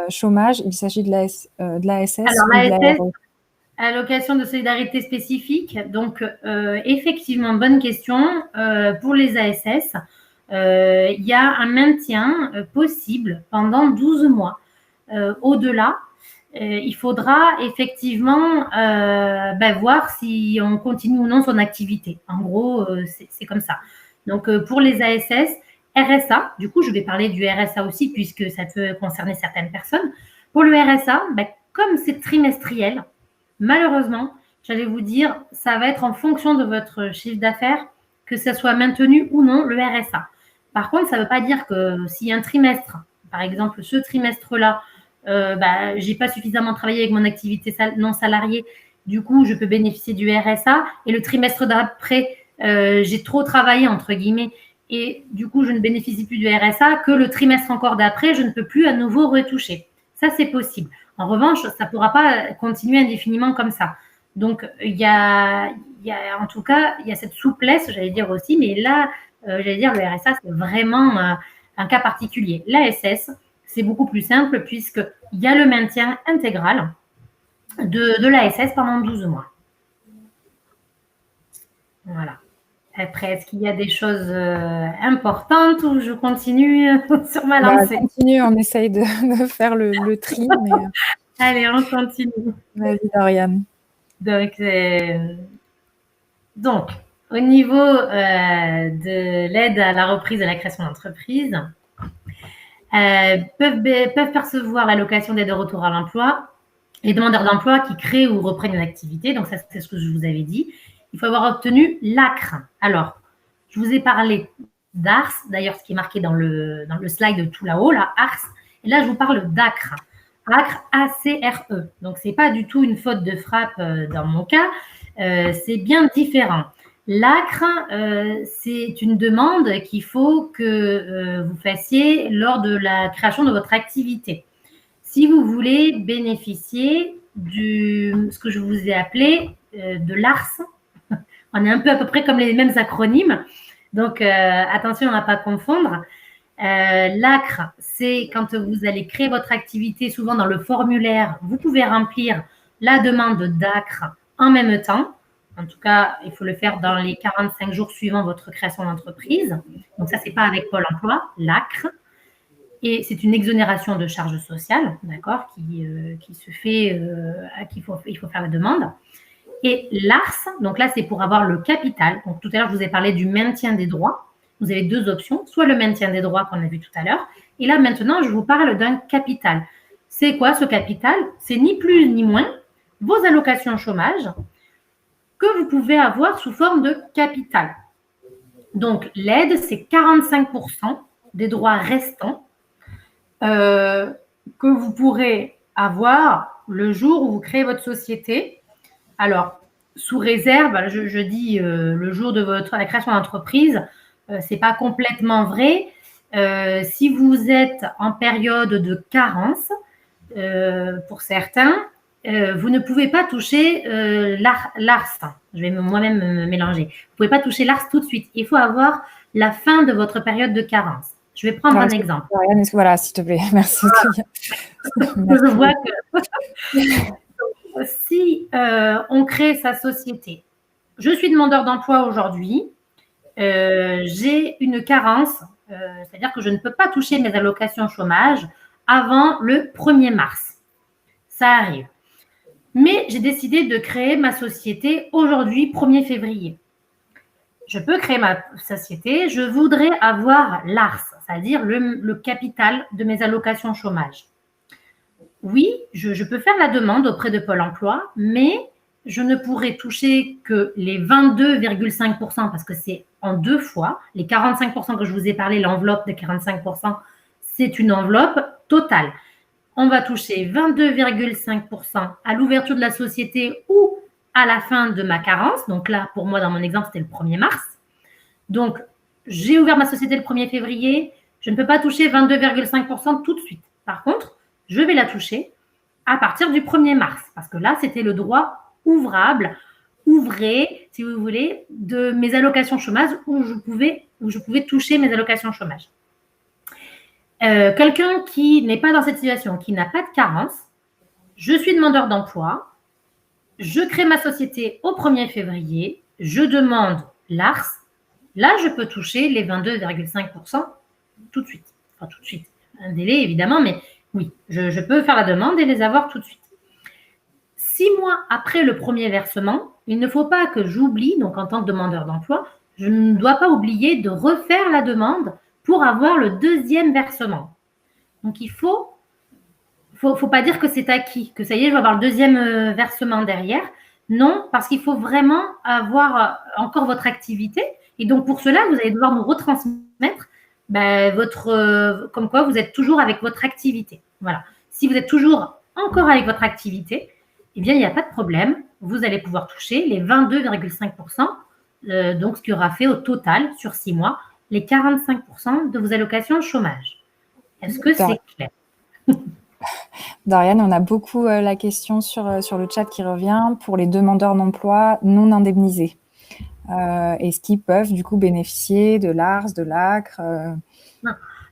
chômage, il s'agit de l'ASS ou de l'ARE? Allocation de solidarité spécifique. Donc, effectivement, bonne question. Pour les ASS, il y a un maintien possible pendant 12 mois. Au-delà, il faudra effectivement voir si on continue ou non son activité. En gros, c'est comme ça. Donc, pour les ASS, RSA, du coup, je vais parler du RSA aussi puisque ça peut concerner certaines personnes. Pour le RSA, comme c'est trimestriel, malheureusement, j'allais vous dire, ça va être en fonction de votre chiffre d'affaires que ça soit maintenu ou non le RSA. Par contre, ça ne veut pas dire que si un trimestre, par exemple ce trimestre-là, j'ai pas suffisamment travaillé avec mon activité non salariée, du coup, je peux bénéficier du RSA. Et le trimestre d'après, j'ai trop travaillé, entre guillemets, et du coup, je ne bénéficie plus du RSA, que le trimestre encore d'après, je ne peux plus à nouveau retoucher. Ça, c'est possible. En revanche, ça ne pourra pas continuer indéfiniment comme ça. Donc, en tout cas, il y a cette souplesse, j'allais dire aussi, mais là, j'allais dire, le RSA, c'est vraiment un cas particulier. L'ASS, c'est beaucoup plus simple puisqu'il y a le maintien intégral de l'ASS pendant 12 mois. Voilà. Après, est-ce qu'il y a des choses importantes ou je continue sur ma lancée? Continue, on essaye de faire le tri. Mais... Allez, on continue. Vas-y, Doriane. Donc, au niveau de l'aide à la reprise et à la création d'entreprise, peuvent percevoir l'allocation d'aide au retour à l'emploi les demandeurs d'emploi qui créent ou reprennent une activité. Donc, ça, c'est ce que je vous avais dit. Il faut avoir obtenu l'ACRE. Alors, je vous ai parlé d'ARS, d'ailleurs, ce qui est marqué dans le slide tout là-haut, là, ARS. Et là, je vous parle d'ACRE. ACRE, A-C-R-E. Donc, ce n'est pas du tout une faute de frappe dans mon cas. C'est bien différent. L'ACRE, c'est une demande qu'il faut que vous fassiez lors de la création de votre activité. Si vous voulez bénéficier ce que je vous ai appelé de l'ARS, On est un peu à peu près comme les mêmes acronymes. Donc, attention à ne pas confondre. L'ACRE, c'est quand vous allez créer votre activité, souvent dans le formulaire, vous pouvez remplir la demande d'ACRE en même temps. En tout cas, il faut le faire dans les 45 jours suivant votre création d'entreprise. Donc, ça, ce n'est pas avec Pôle emploi, l'ACRE. Et c'est une exonération de charges sociales, d'accord, qui se fait, il faut faire la demande. Et l'ARS, donc là, c'est pour avoir le capital. Donc, tout à l'heure, je vous ai parlé du maintien des droits. Vous avez deux options, soit le maintien des droits qu'on a vu tout à l'heure. Et là, maintenant, je vous parle d'un capital. C'est quoi ce capital? C'est ni plus ni moins vos allocations chômage que vous pouvez avoir sous forme de capital. Donc, l'aide, c'est 45% des droits restants que vous pourrez avoir le jour où vous créez votre société. Alors, sous réserve, je dis le jour de la création d'entreprise, ce n'est pas complètement vrai. Si vous êtes en période de carence, pour certains, vous ne pouvez pas toucher l'ARS. Je vais moi-même me mélanger. Vous ne pouvez pas toucher l'ARS tout de suite. Il faut avoir la fin de votre période de carence. Je vais prendre un exemple. Voilà, s'il te plaît. Merci. Je vois que si on crée sa société, je suis demandeur d'emploi aujourd'hui, j'ai une carence, c'est-à-dire que je ne peux pas toucher mes allocations chômage avant le 1er mars. Ça arrive. Mais j'ai décidé de créer ma société aujourd'hui, 1er février. Je peux créer ma société, je voudrais avoir l'ARS, c'est-à-dire le capital de mes allocations chômage. Oui, je peux faire la demande auprès de Pôle emploi, mais je ne pourrai toucher que les 22,5% parce que c'est en deux fois. Les 45% que je vous ai parlé, l'enveloppe de 45%, c'est une enveloppe totale. On va toucher 22,5% à l'ouverture de la société ou à la fin de ma carence. Donc là, pour moi, dans mon exemple, c'était le 1er mars. Donc, j'ai ouvert ma société le 1er février. Je ne peux pas toucher 22,5% tout de suite. Par contre, je vais la toucher à partir du 1er mars. Parce que là, c'était le droit ouvrable, ouvré, si vous voulez, de mes allocations chômage où je pouvais toucher mes allocations chômage. Quelqu'un qui n'est pas dans cette situation, qui n'a pas de carence, je suis demandeur d'emploi, je crée ma société au 1er février, je demande l'ARS, là, je peux toucher les 22,5% tout de suite. Enfin, tout de suite. Un délai, évidemment, mais oui, je peux faire la demande et les avoir tout de suite. 6 mois après le premier versement, il ne faut pas que j'oublie, donc en tant que demandeur d'emploi, je ne dois pas oublier de refaire la demande pour avoir le deuxième versement. Donc, il faut pas dire que c'est acquis, que ça y est, je vais avoir le deuxième versement derrière. Non, parce qu'il faut vraiment avoir encore votre activité. Et donc, pour cela, vous allez devoir nous retransmettre comme quoi vous êtes toujours avec votre activité. Voilà. Si vous êtes toujours encore avec votre activité, eh bien, il n'y a pas de problème. Vous allez pouvoir toucher les 22,5%, donc ce qui aura fait au total, sur 6 mois, les 45% de vos allocations chômage. Est-ce que c'est clair? Dorian, on a beaucoup la question sur le chat qui revient pour les demandeurs d'emploi non indemnisés. Est-ce qu'ils peuvent du coup bénéficier de l'ARS, de l'ACRE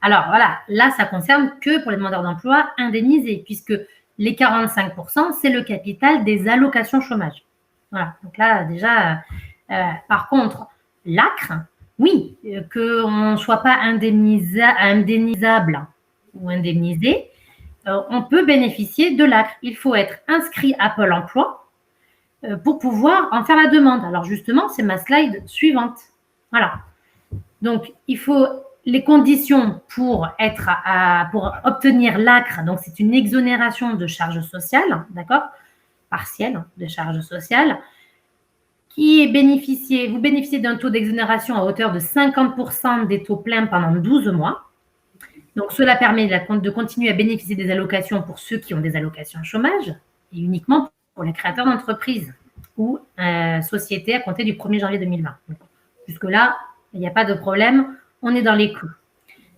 Alors voilà, là ça concerne que pour les demandeurs d'emploi indemnisés, puisque les 45%, c'est le capital des allocations chômage. Voilà, donc là déjà, par contre, l'ACRE, oui, qu'on ne soit pas indemnisable ou indemnisé, on peut bénéficier de l'ACRE. Il faut être inscrit à Pôle emploi pour pouvoir en faire la demande. Alors justement, c'est ma slide suivante. Voilà. Donc, il faut les conditions pour obtenir l'ACRE. Donc, c'est une exonération de charges sociales, d'accord, partielle de charges sociales, qui est vous bénéficiez d'un taux d'exonération à hauteur de 50% des taux pleins pendant 12 mois. Donc, cela permet de continuer à bénéficier des allocations pour ceux qui ont des allocations chômage et uniquement pour les créateurs d'entreprises ou sociétés à compter du 1er janvier 2020. Donc, jusque-là, il n'y a pas de problème, on est dans les clous.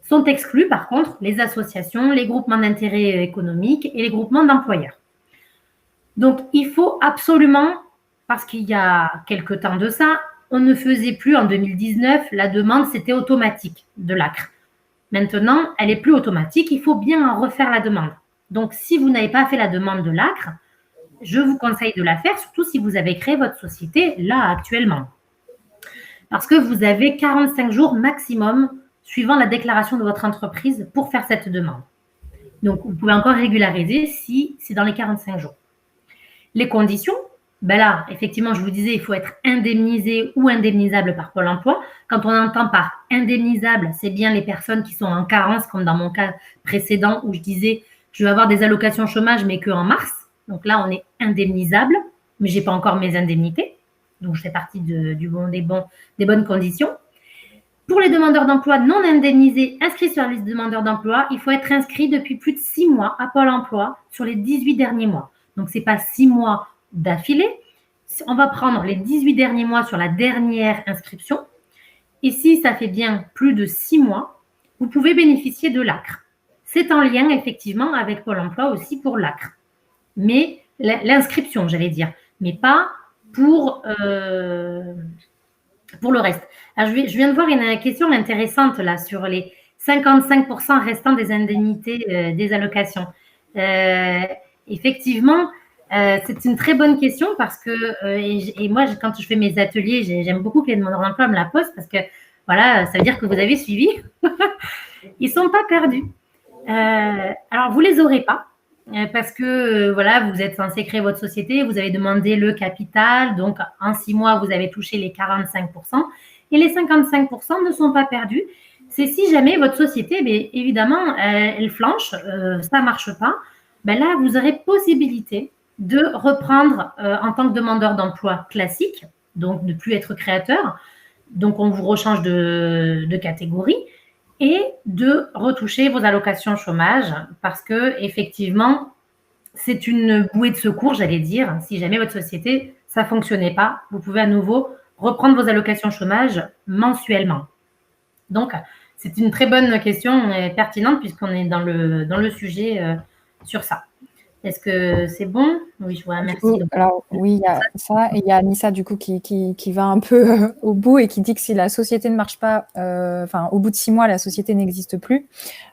Sont exclus, par contre, les associations, les groupements d'intérêt économique et les groupements d'employeurs. Donc, il faut absolument, parce qu'il y a quelque temps de ça, on ne faisait plus en 2019, la demande, c'était automatique de l'ACRE. Maintenant, elle n'est plus automatique, il faut bien en refaire la demande. Donc, si vous n'avez pas fait la demande de l'ACRE, je vous conseille de la faire, surtout si vous avez créé votre société là actuellement. Parce que vous avez 45 jours maximum suivant la déclaration de votre entreprise pour faire cette demande. Donc, vous pouvez encore régulariser si c'est dans les 45 jours. Les conditions, ben là, effectivement, je vous disais, il faut être indemnisé ou indemnisable par Pôle emploi. Quand on entend par indemnisable, c'est bien les personnes qui sont en carence, comme dans mon cas précédent où je disais, je vais avoir des allocations chômage, mais qu'en mars. Donc là, on est indemnisable, mais je n'ai pas encore mes indemnités. Donc, je fais partie des bonnes conditions. Pour les demandeurs d'emploi non indemnisés inscrits sur la liste de demandeurs d'emploi, il faut être inscrit depuis plus de 6 mois à Pôle emploi sur les 18 derniers mois. Donc, ce n'est pas 6 mois d'affilée. On va prendre les 18 derniers mois sur la dernière inscription. Et si ça fait bien plus de 6 mois, vous pouvez bénéficier de l'ACRE. C'est en lien effectivement avec Pôle emploi aussi pour l'ACRE. Mais l'inscription, j'allais dire, mais pas pour le reste. Alors, je viens de voir une question intéressante là sur les 55% restants des indemnités des allocations. Effectivement, c'est une très bonne question parce que, et moi, quand je fais mes ateliers, j'aime beaucoup que les demandeurs d'emploi me la posent parce que, voilà, ça veut dire que vous avez suivi. Ils ne sont pas perdus. Alors, vous ne les aurez pas parce que, voilà, vous êtes censé créer votre société, vous avez demandé le capital, donc en 6 mois, vous avez touché les 45%. Et les 55% ne sont pas perdus. C'est si jamais votre société, bien, évidemment, elle flanche, ça ne marche pas, ben là, vous aurez possibilité de reprendre en tant que demandeur d'emploi classique, donc ne plus être créateur, donc on vous rechange de catégorie, et de retoucher vos allocations chômage parce que effectivement, c'est une bouée de secours, j'allais dire. Si jamais votre société, ça ne fonctionnait pas, vous pouvez à nouveau reprendre vos allocations chômage mensuellement. Donc, c'est une très bonne question et pertinente puisqu'on est dans le sujet sur ça. Est-ce que c'est bon? Oui, je vous remercie. Alors, oui, il y a ça. Et il y a Anissa, du coup, qui va un peu au bout et qui dit que si la société ne marche pas, au bout de 6 mois, la société n'existe plus.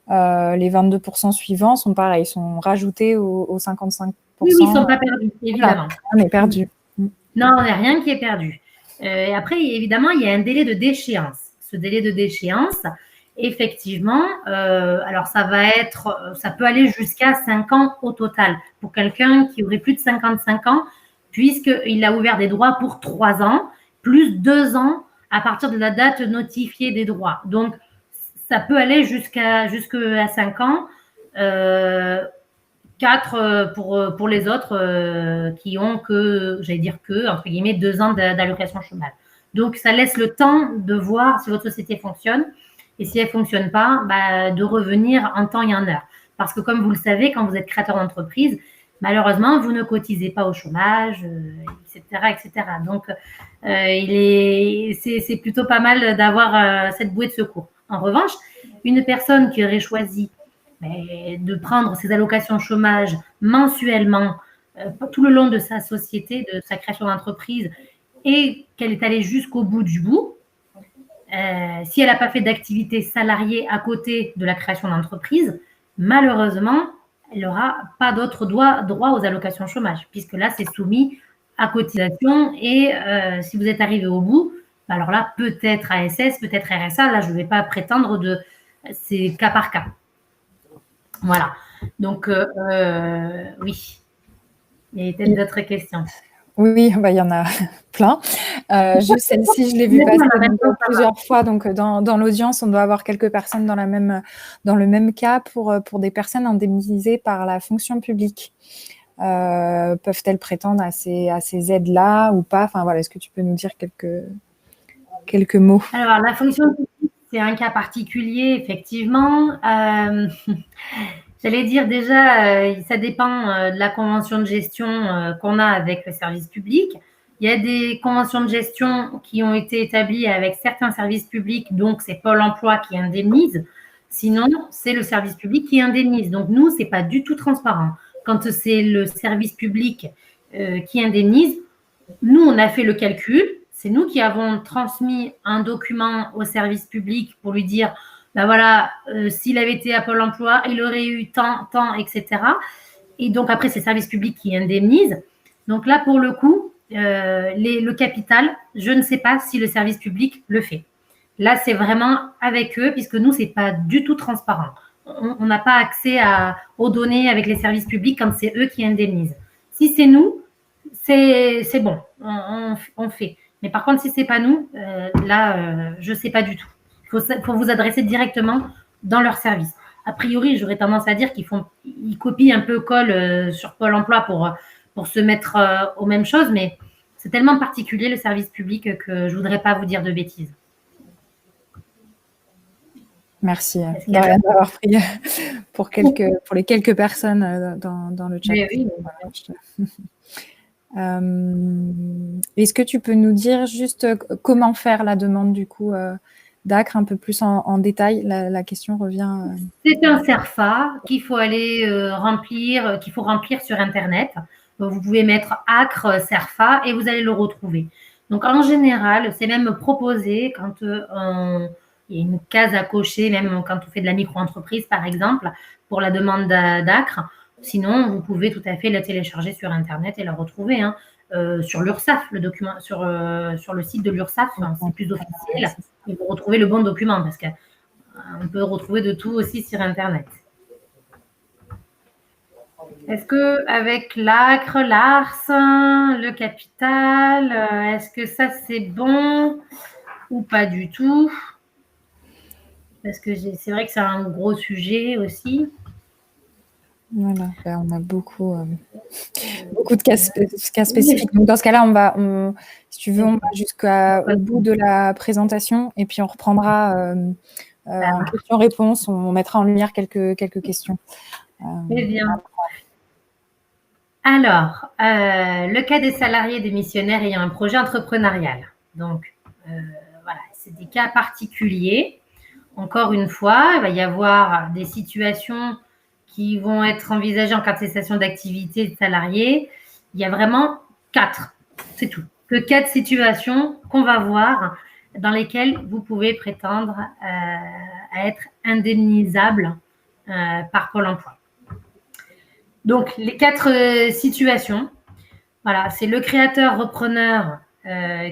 Les 22% suivants sont pareils, sont rajoutés aux 55%. Oui, ils ne sont pas perdus, évidemment. On est perdu. Non, il n'y a rien qui est perdu. Et après, évidemment, il y a un délai de déchéance. Ce délai de déchéance, effectivement, alors ça peut aller jusqu'à 5 ans au total pour quelqu'un qui aurait plus de 55 ans, puisqu'il a ouvert des droits pour 3 ans, plus 2 ans à partir de la date notifiée des droits. Donc, ça peut aller jusqu'à 5 ans, 4 pour les autres qui ont entre guillemets, 2 ans d'allocation chômage. Donc, ça laisse le temps de voir si votre société fonctionne. Et si elle ne fonctionne pas, de revenir en temps et en heure. Parce que comme vous le savez, quand vous êtes créateur d'entreprise, malheureusement, vous ne cotisez pas au chômage, etc. etc. Donc, c'est plutôt pas mal d'avoir cette bouée de secours. En revanche, une personne qui aurait choisi de prendre ses allocations chômage mensuellement tout le long de sa société, de sa création d'entreprise, et qu'elle est allée jusqu'au bout du bout, si elle n'a pas fait d'activité salariée à côté de la création d'entreprise, malheureusement, elle n'aura pas d'autre droit aux allocations chômage, puisque là, c'est soumis à cotisation. Et si vous êtes arrivé au bout, alors là, peut-être ASS, peut-être RSA. Là, je ne vais pas prétendre c'est cas par cas. Voilà. Donc, oui. Il y a peut-être d'autres questions. Oui, il y en a plein. Juste celle-ci, je l'ai vue passer plusieurs fois. Donc, dans l'audience, on doit avoir quelques personnes dans le même cas pour des personnes indemnisées par la fonction publique. Peuvent-elles prétendre à ces aides-là ou pas? Enfin, voilà, est-ce que tu peux nous dire quelques mots? Alors, la fonction publique, c'est un cas particulier, effectivement. J'allais dire déjà, ça dépend de la convention de gestion qu'on a avec le service public. Il y a des conventions de gestion qui ont été établies avec certains services publics, donc c'est Pôle emploi qui indemnise. Sinon, c'est le service public qui indemnise. Donc, nous, ce n'est pas du tout transparent. Quand c'est le service public qui indemnise, nous, on a fait le calcul. c'est nous qui avons transmis un document au service public pour lui dire, ben voilà, s'il avait été à Pôle emploi, il aurait eu tant, etc. Et donc, après, c'est le service public qui indemnise. Donc là, pour le coup, le capital, je ne sais pas si le service public le fait. Là, c'est vraiment avec eux, puisque nous, ce n'est pas du tout transparent. On n'a pas accès aux données avec les services publics quand c'est eux qui indemnisent. Si c'est nous, c'est bon, on fait. Mais par contre, si ce n'est pas nous, là, je ne sais pas du tout. Il faut vous adresser directement dans leur service. A priori, j'aurais tendance à dire qu'ils copient un peu colle sur Pôle emploi pour se mettre aux mêmes choses, mais c'est tellement particulier le service public que je ne voudrais pas vous dire de bêtises. Merci Doriane d'avoir pris pour les quelques personnes dans le chat. Oui. Est-ce que tu peux nous dire juste comment faire la demande du coup d'ACRE un peu plus en détail? La question revient. C'est un CERFA qu'il faut aller remplir, qu'il faut remplir sur Internet. Donc, vous pouvez mettre ACRE CERFA et vous allez le retrouver. Donc, en général, c'est même proposé quand il y a une case à cocher, même quand on fait de la micro-entreprise, par exemple, pour la demande d'ACRE. Sinon, vous pouvez tout à fait la télécharger sur Internet et la retrouver sur l'URSSAF, le document, sur le site de l'URSSAF, c'est plus officiel. Et vous retrouvez le bon document parce qu'on peut retrouver de tout aussi sur Internet. Est-ce qu'avec l'ACRE, l'ARS, le capital, est-ce que ça c'est bon ou pas du tout? Parce que c'est vrai que c'est un gros sujet aussi. Voilà, on a beaucoup de cas spécifiques. Donc, dans ce cas-là, si tu veux, on va jusqu'au bout de la présentation et puis on reprendra en questions-réponses. On mettra en lumière quelques questions. Très bien. Alors, le cas des salariés démissionnaires ayant un projet entrepreneurial. Donc, voilà, c'est des cas particuliers. Encore une fois, il va y avoir des situations qui vont être envisagées en cas de cessation d'activité de salariés. Il y a vraiment 4, c'est tout. Que 4 situations qu'on va voir dans lesquelles vous pouvez prétendre à être indemnisable par Pôle emploi. Donc, les 4 situations, voilà, c'est le créateur-repreneur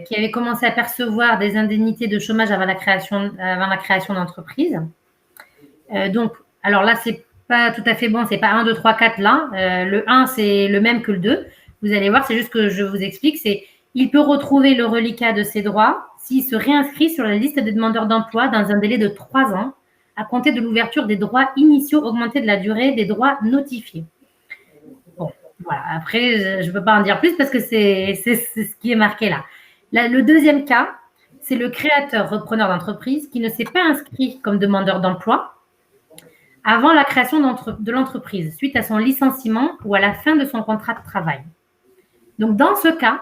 qui avait commencé à percevoir des indemnités de chômage avant la création d'entreprise. Donc, alors là, c'est pas tout à fait bon, c'est pas 1, 2, 3, 4 là. Le 1, c'est le même que le 2. Vous allez voir, c'est juste que je vous explique, il peut retrouver le reliquat de ses droits s'il se réinscrit sur la liste des demandeurs d'emploi dans un délai de 3 ans à compter de l'ouverture des droits initiaux augmentés de la durée des droits notifiés. Bon, voilà. Après, je ne peux pas en dire plus parce que c'est ce qui est marqué là. Le deuxième cas, c'est le créateur-repreneur d'entreprise qui ne s'est pas inscrit comme demandeur d'emploi avant la création de l'entreprise, suite à son licenciement ou à la fin de son contrat de travail. Donc, dans ce cas,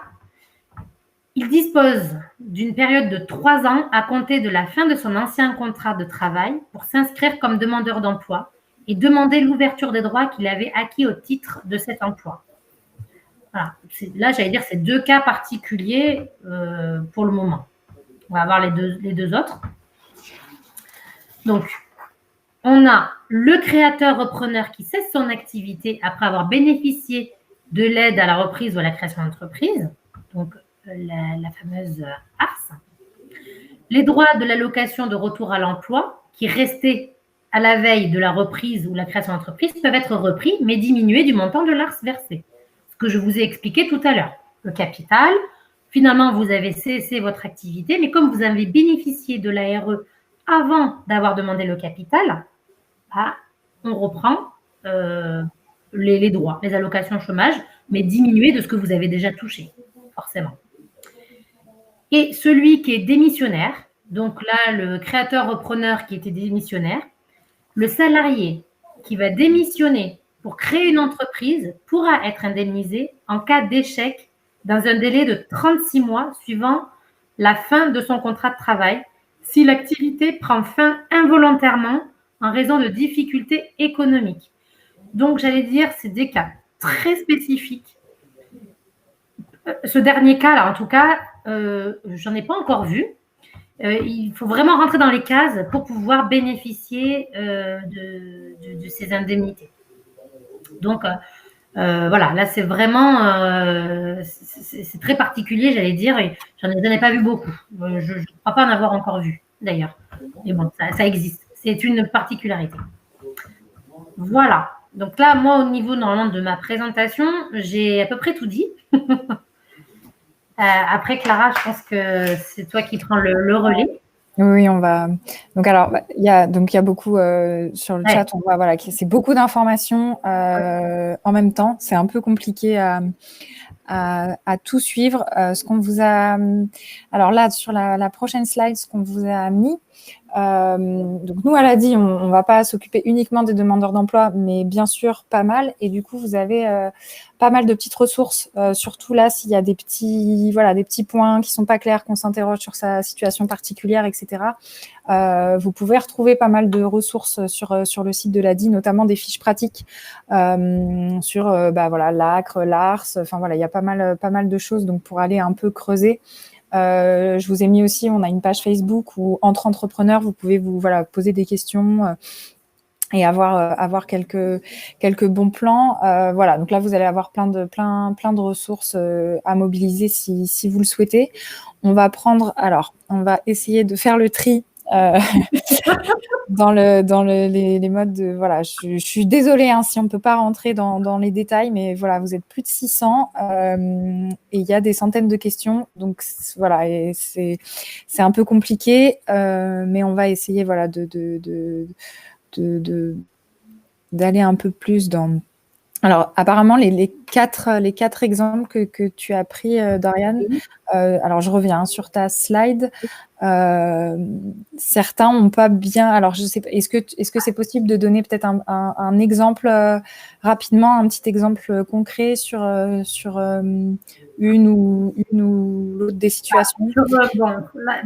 il dispose d'une période de 3 ans à compter de la fin de son ancien contrat de travail pour s'inscrire comme demandeur d'emploi et demander l'ouverture des droits qu'il avait acquis au titre de cet emploi. Voilà. Là, j'allais dire, c'est 2 cas particuliers pour le moment. On va voir les deux autres. Donc, on a le créateur-repreneur qui cesse son activité après avoir bénéficié de l'aide à la reprise ou à la création d'entreprise, donc la fameuse ARS. Les droits de l'allocation de retour à l'emploi qui restaient à la veille de la reprise ou la création d'entreprise peuvent être repris, mais diminués du montant de l'ARS versé. Ce que je vous ai expliqué tout à l'heure. Le capital, finalement, vous avez cessé votre activité, mais comme vous avez bénéficié de l'ARE avant d'avoir demandé le capital, on reprend les droits, les allocations chômage, mais diminuées de ce que vous avez déjà touché, forcément. Et celui qui est démissionnaire, donc là, le créateur-repreneur qui était démissionnaire, le salarié qui va démissionner pour créer une entreprise pourra être indemnisé en cas d'échec dans un délai de 36 mois suivant la fin de son contrat de travail si l'activité prend fin involontairement en raison de difficultés économiques. Donc, j'allais dire, c'est des cas très spécifiques. Ce dernier cas-là, en tout cas, j'en ai pas encore vu. Il faut vraiment rentrer dans les cases pour pouvoir bénéficier de ces indemnités. Donc, voilà, là, c'est vraiment c'est très particulier, j'allais dire, et j'en ai pas vu beaucoup. Je ne crois pas en avoir encore vu, d'ailleurs. Mais bon, ça existe. C'est une particularité. Voilà. Donc là, moi, au niveau normalement de ma présentation, j'ai à peu près tout dit. Après, Clara, je pense que c'est toi qui prends le relais. Oui, on va. Donc, alors, il y a beaucoup sur le chat. On voit voilà, que c'est beaucoup d'informations en même temps. C'est un peu compliqué à tout suivre. Ce qu'on vous a. Alors là, sur la prochaine slide, ce qu'on vous a mis. Donc nous, à l'ADI, on ne va pas s'occuper uniquement des demandeurs d'emploi, mais bien sûr pas mal. Et du coup, vous avez pas mal de petites ressources, surtout là, s'il y a des petits points qui sont pas clairs, qu'on s'interroge sur sa situation particulière, etc. Vous pouvez retrouver pas mal de ressources sur le site de l'ADI, notamment des fiches pratiques sur l'ACRE, l'ARS. Enfin voilà, il y a pas mal de choses donc pour aller un peu creuser. Je vous ai mis aussi, on a une page Facebook où entre entrepreneurs, vous pouvez vous poser des questions et avoir quelques bons plans. Voilà, donc là vous allez avoir plein de ressources à mobiliser si vous le souhaitez. On va essayer de faire le tri. Dans les modes de je suis désolée si on ne peut pas rentrer dans les détails, mais voilà, vous êtes plus de 600 et il y a des centaines de questions, donc voilà, et c'est un peu compliqué, mais on va essayer d'aller un peu plus dans. Alors, apparemment, les quatre exemples que tu as pris, Dorian, alors je reviens sur ta slide. Certains n'ont pas bien. Alors, je sais pas. Est-ce que c'est possible de donner peut-être un exemple rapidement, un petit exemple concret sur une ou l'autre des situations?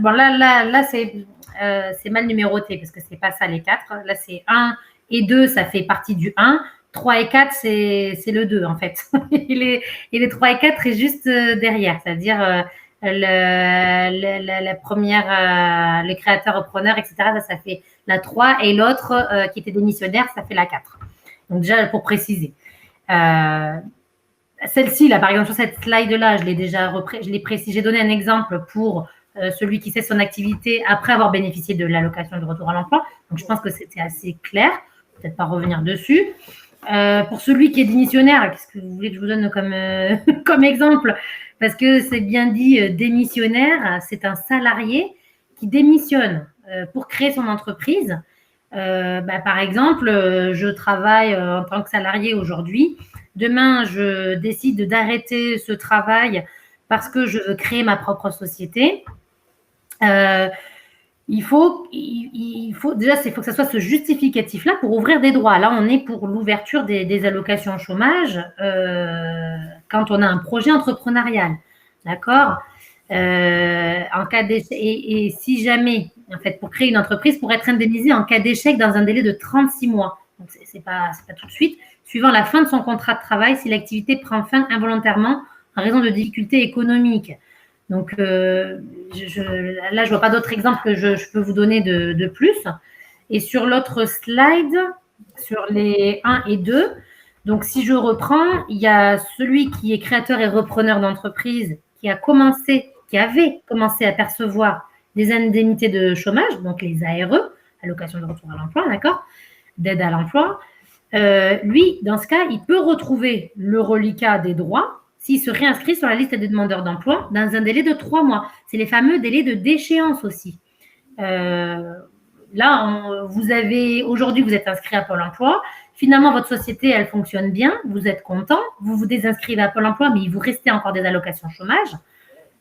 Là, c'est mal numéroté parce que c'est pas ça les 4. Là, c'est 1 et 2, ça fait partie du 1. 3 et 4, c'est le 2 en fait. et les 3 et 4 est juste derrière, c'est-à-dire la première, les créateurs repreneurs, etc. Ça fait la 3 et l'autre qui était démissionnaire, ça fait la 4. Donc déjà, pour préciser. Celle-ci, là, par exemple, sur cette slide-là, je l'ai précisé. J'ai donné un exemple pour celui qui cesse son activité après avoir bénéficié de l'allocation de retour à l'emploi. Donc, je pense que c'était assez clair. Peut-être pas revenir dessus. Pour celui qui est démissionnaire, qu'est-ce que vous voulez que je vous donne comme exemple? Parce que c'est bien dit, démissionnaire, c'est un salarié qui démissionne pour créer son entreprise. Par exemple, je travaille en tant que salarié aujourd'hui. Demain, je décide d'arrêter ce travail parce que je veux créer ma propre société. Il faut que ça soit ce justificatif-là pour ouvrir des droits. Là, on est pour l'ouverture des allocations chômage quand on a un projet entrepreneurial. D'accord ? En cas d'échec, et si jamais, en fait, pour créer une entreprise, pour être indemnisé en cas d'échec dans un délai de 36 mois. Donc, c'est pas tout de suite. Suivant la fin de son contrat de travail, si l'activité prend fin involontairement en raison de difficultés économiques. Donc, là, je ne vois pas d'autres exemples que je peux vous donner de plus. Et sur l'autre slide, sur les 1 et 2, donc si je reprends, il y a celui qui est créateur et repreneur d'entreprise qui avait commencé à percevoir des indemnités de chômage, donc les ARE, allocation de retour à l'emploi, d'accord, d'aide à l'emploi. Lui, dans ce cas, il peut retrouver le reliquat des droits s'il se réinscrit sur la liste des demandeurs d'emploi dans un délai de 3 mois. C'est les fameux délais de déchéance aussi. Là, aujourd'hui, vous êtes inscrit à Pôle emploi. Finalement, votre société, elle fonctionne bien. Vous êtes content. Vous vous désinscrivez à Pôle emploi, mais il vous restait encore des allocations chômage.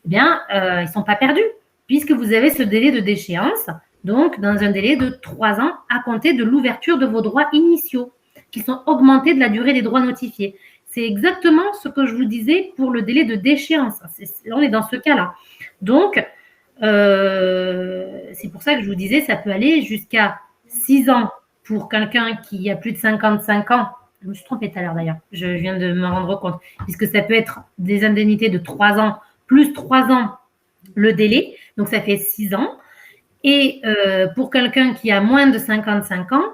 Eh bien, ils ne sont pas perdus puisque vous avez ce délai de déchéance, donc dans un délai de 3 ans à compter de l'ouverture de vos droits initiaux qui sont augmentés de la durée des droits notifiés. C'est exactement ce que je vous disais pour le délai de déchéance. Là, on est dans ce cas-là. Donc, c'est pour ça que je vous disais, ça peut aller jusqu'à 6 ans pour quelqu'un qui a plus de 55 ans. Je me suis trompée tout à l'heure d'ailleurs, je viens de me rendre compte, puisque ça peut être des indemnités de 3 ans, plus 3 ans le délai. Donc, ça fait 6 ans. Et pour quelqu'un qui a moins de 55 ans,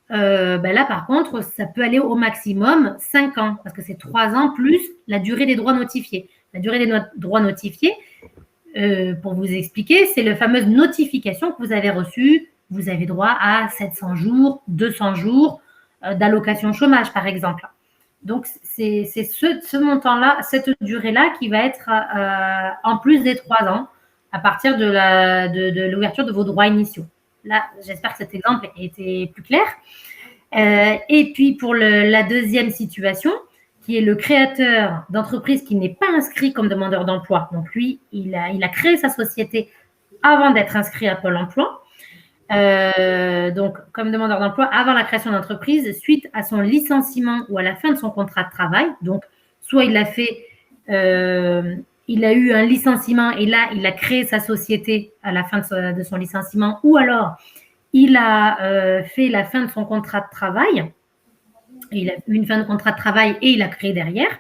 là, par contre, ça peut aller au maximum 5 ans, parce que c'est 3 ans plus la durée des droits notifiés. La durée des droits notifiés, pour vous expliquer, c'est la fameuse notification que vous avez reçue. Vous avez droit à 700 jours, 200 jours d'allocation chômage, par exemple. Donc, c'est ce montant-là, cette durée-là qui va être en plus des 3 ans à partir de l'ouverture de vos droits initiaux. Là, j'espère que cet exemple était plus clair. Et puis, pour la deuxième situation, qui est le créateur d'entreprise qui n'est pas inscrit comme demandeur d'emploi. Donc, lui, il a créé sa société avant d'être inscrit à Pôle emploi. Donc, comme demandeur d'emploi avant la création d'entreprise, suite à son licenciement ou à la fin de son contrat de travail. Donc, soit il a fait, il a eu un licenciement et là, il a créé sa société à la fin de son licenciement, ou alors il a fait la fin de son contrat de travail. Il a eu une fin de contrat de travail et il a créé derrière.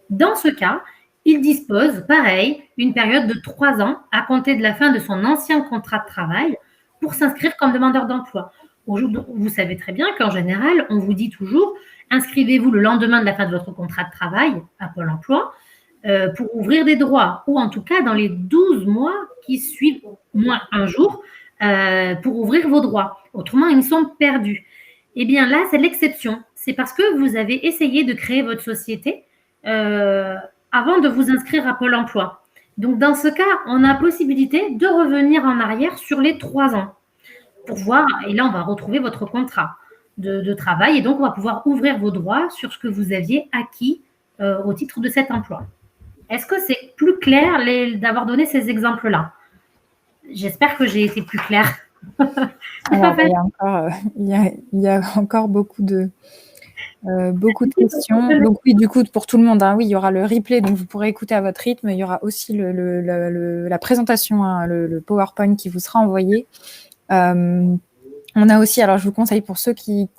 Dans ce cas, il dispose, pareil, une période de 3 ans à compter de la fin de son ancien contrat de travail pour s'inscrire comme demandeur d'emploi. Vous savez très bien qu'en général, on vous dit toujours, inscrivez-vous le lendemain de la fin de votre contrat de travail à Pôle emploi pour ouvrir des droits, ou en tout cas dans les 12 mois qui suivent, moins un jour, pour ouvrir vos droits. Autrement, ils sont perdus. Eh bien là, c'est l'exception. C'est parce que vous avez essayé de créer votre société avant de vous inscrire à Pôle emploi. Donc, dans ce cas, on a possibilité de revenir en arrière sur les 3 ans pour voir, et là, on va retrouver votre contrat de travail et donc on va pouvoir ouvrir vos droits sur ce que vous aviez acquis au titre de cet emploi. Est-ce que c'est plus clair d'avoir donné ces exemples-là? J'espère que j'ai été plus claire. Alors, il y a encore beaucoup de questions. Donc oui, du coup, pour tout le monde, oui, il y aura le replay, donc vous pourrez écouter à votre rythme. Il y aura aussi la présentation, le PowerPoint qui vous sera envoyé. On a aussi, alors je vous conseille pour ceux qui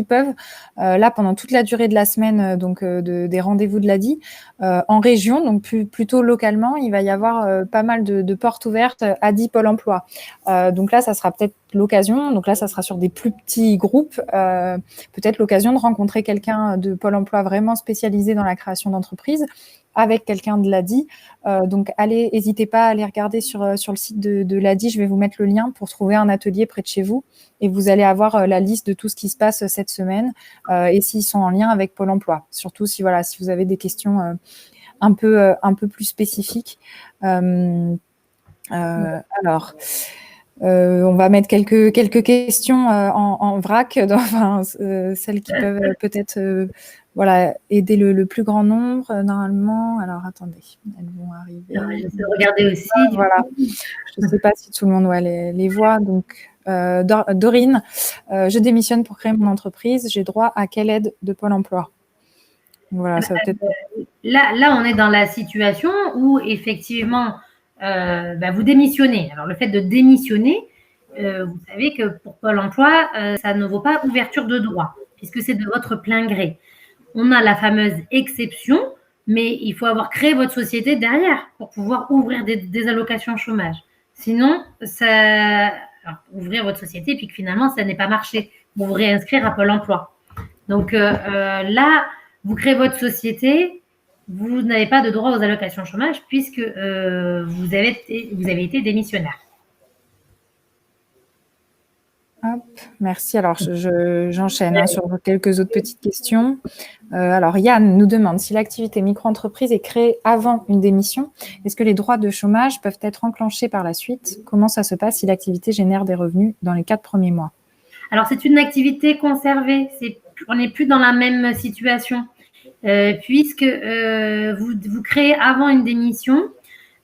peuvent, là pendant toute la durée de la semaine, donc des rendez-vous de l'ADI, en région, donc plutôt localement, il va y avoir pas mal de portes ouvertes ADI Pôle emploi. Donc là, ça sera peut-être l'occasion, donc là, ça sera sur des plus petits groupes, peut-être l'occasion de rencontrer quelqu'un de Pôle emploi vraiment spécialisé dans la création d'entreprise, avec quelqu'un de l'ADI. Donc, n'hésitez pas à aller regarder sur le site de l'ADI. Je vais vous mettre le lien pour trouver un atelier près de chez vous. Et vous allez avoir la liste de tout ce qui se passe cette semaine et s'ils sont en lien avec Pôle emploi. Surtout si vous avez des questions un peu plus spécifiques. Alors, on va mettre quelques questions en vrac, celles qui peuvent peut-être aider le plus grand nombre normalement. Alors attendez, elles vont arriver. Je vais regarder aussi. Voilà. Je ne sais pas si tout le monde les voit. Donc, Dorine, je démissionne pour créer mon entreprise. J'ai droit à quelle aide de Pôle emploi? Voilà, ça va peut-être. Là, on est dans la situation où effectivement, vous démissionnez. Alors, le fait de démissionner, vous savez que pour Pôle emploi, ça ne vaut pas ouverture de droit, puisque c'est de votre plein gré. On a la fameuse exception, mais il faut avoir créé votre société derrière pour pouvoir ouvrir des allocations chômage. Sinon, ouvrir votre société, puis que finalement, ça n'est pas marché. Vous vous réinscrire à Pôle emploi. Donc là, vous créez votre société, vous n'avez pas de droit aux allocations chômage puisque vous avez été démissionnaire. Hop, merci. Alors, j'enchaîne sur quelques autres petites questions. Alors, Yann nous demande si l'activité micro-entreprise est créée avant une démission, est-ce que les droits de chômage peuvent être enclenchés par la suite? Comment ça se passe si l'activité génère des revenus dans les 4 premiers mois? Alors, c'est une activité conservée. On n'est plus dans la même situation puisque vous créez avant une démission.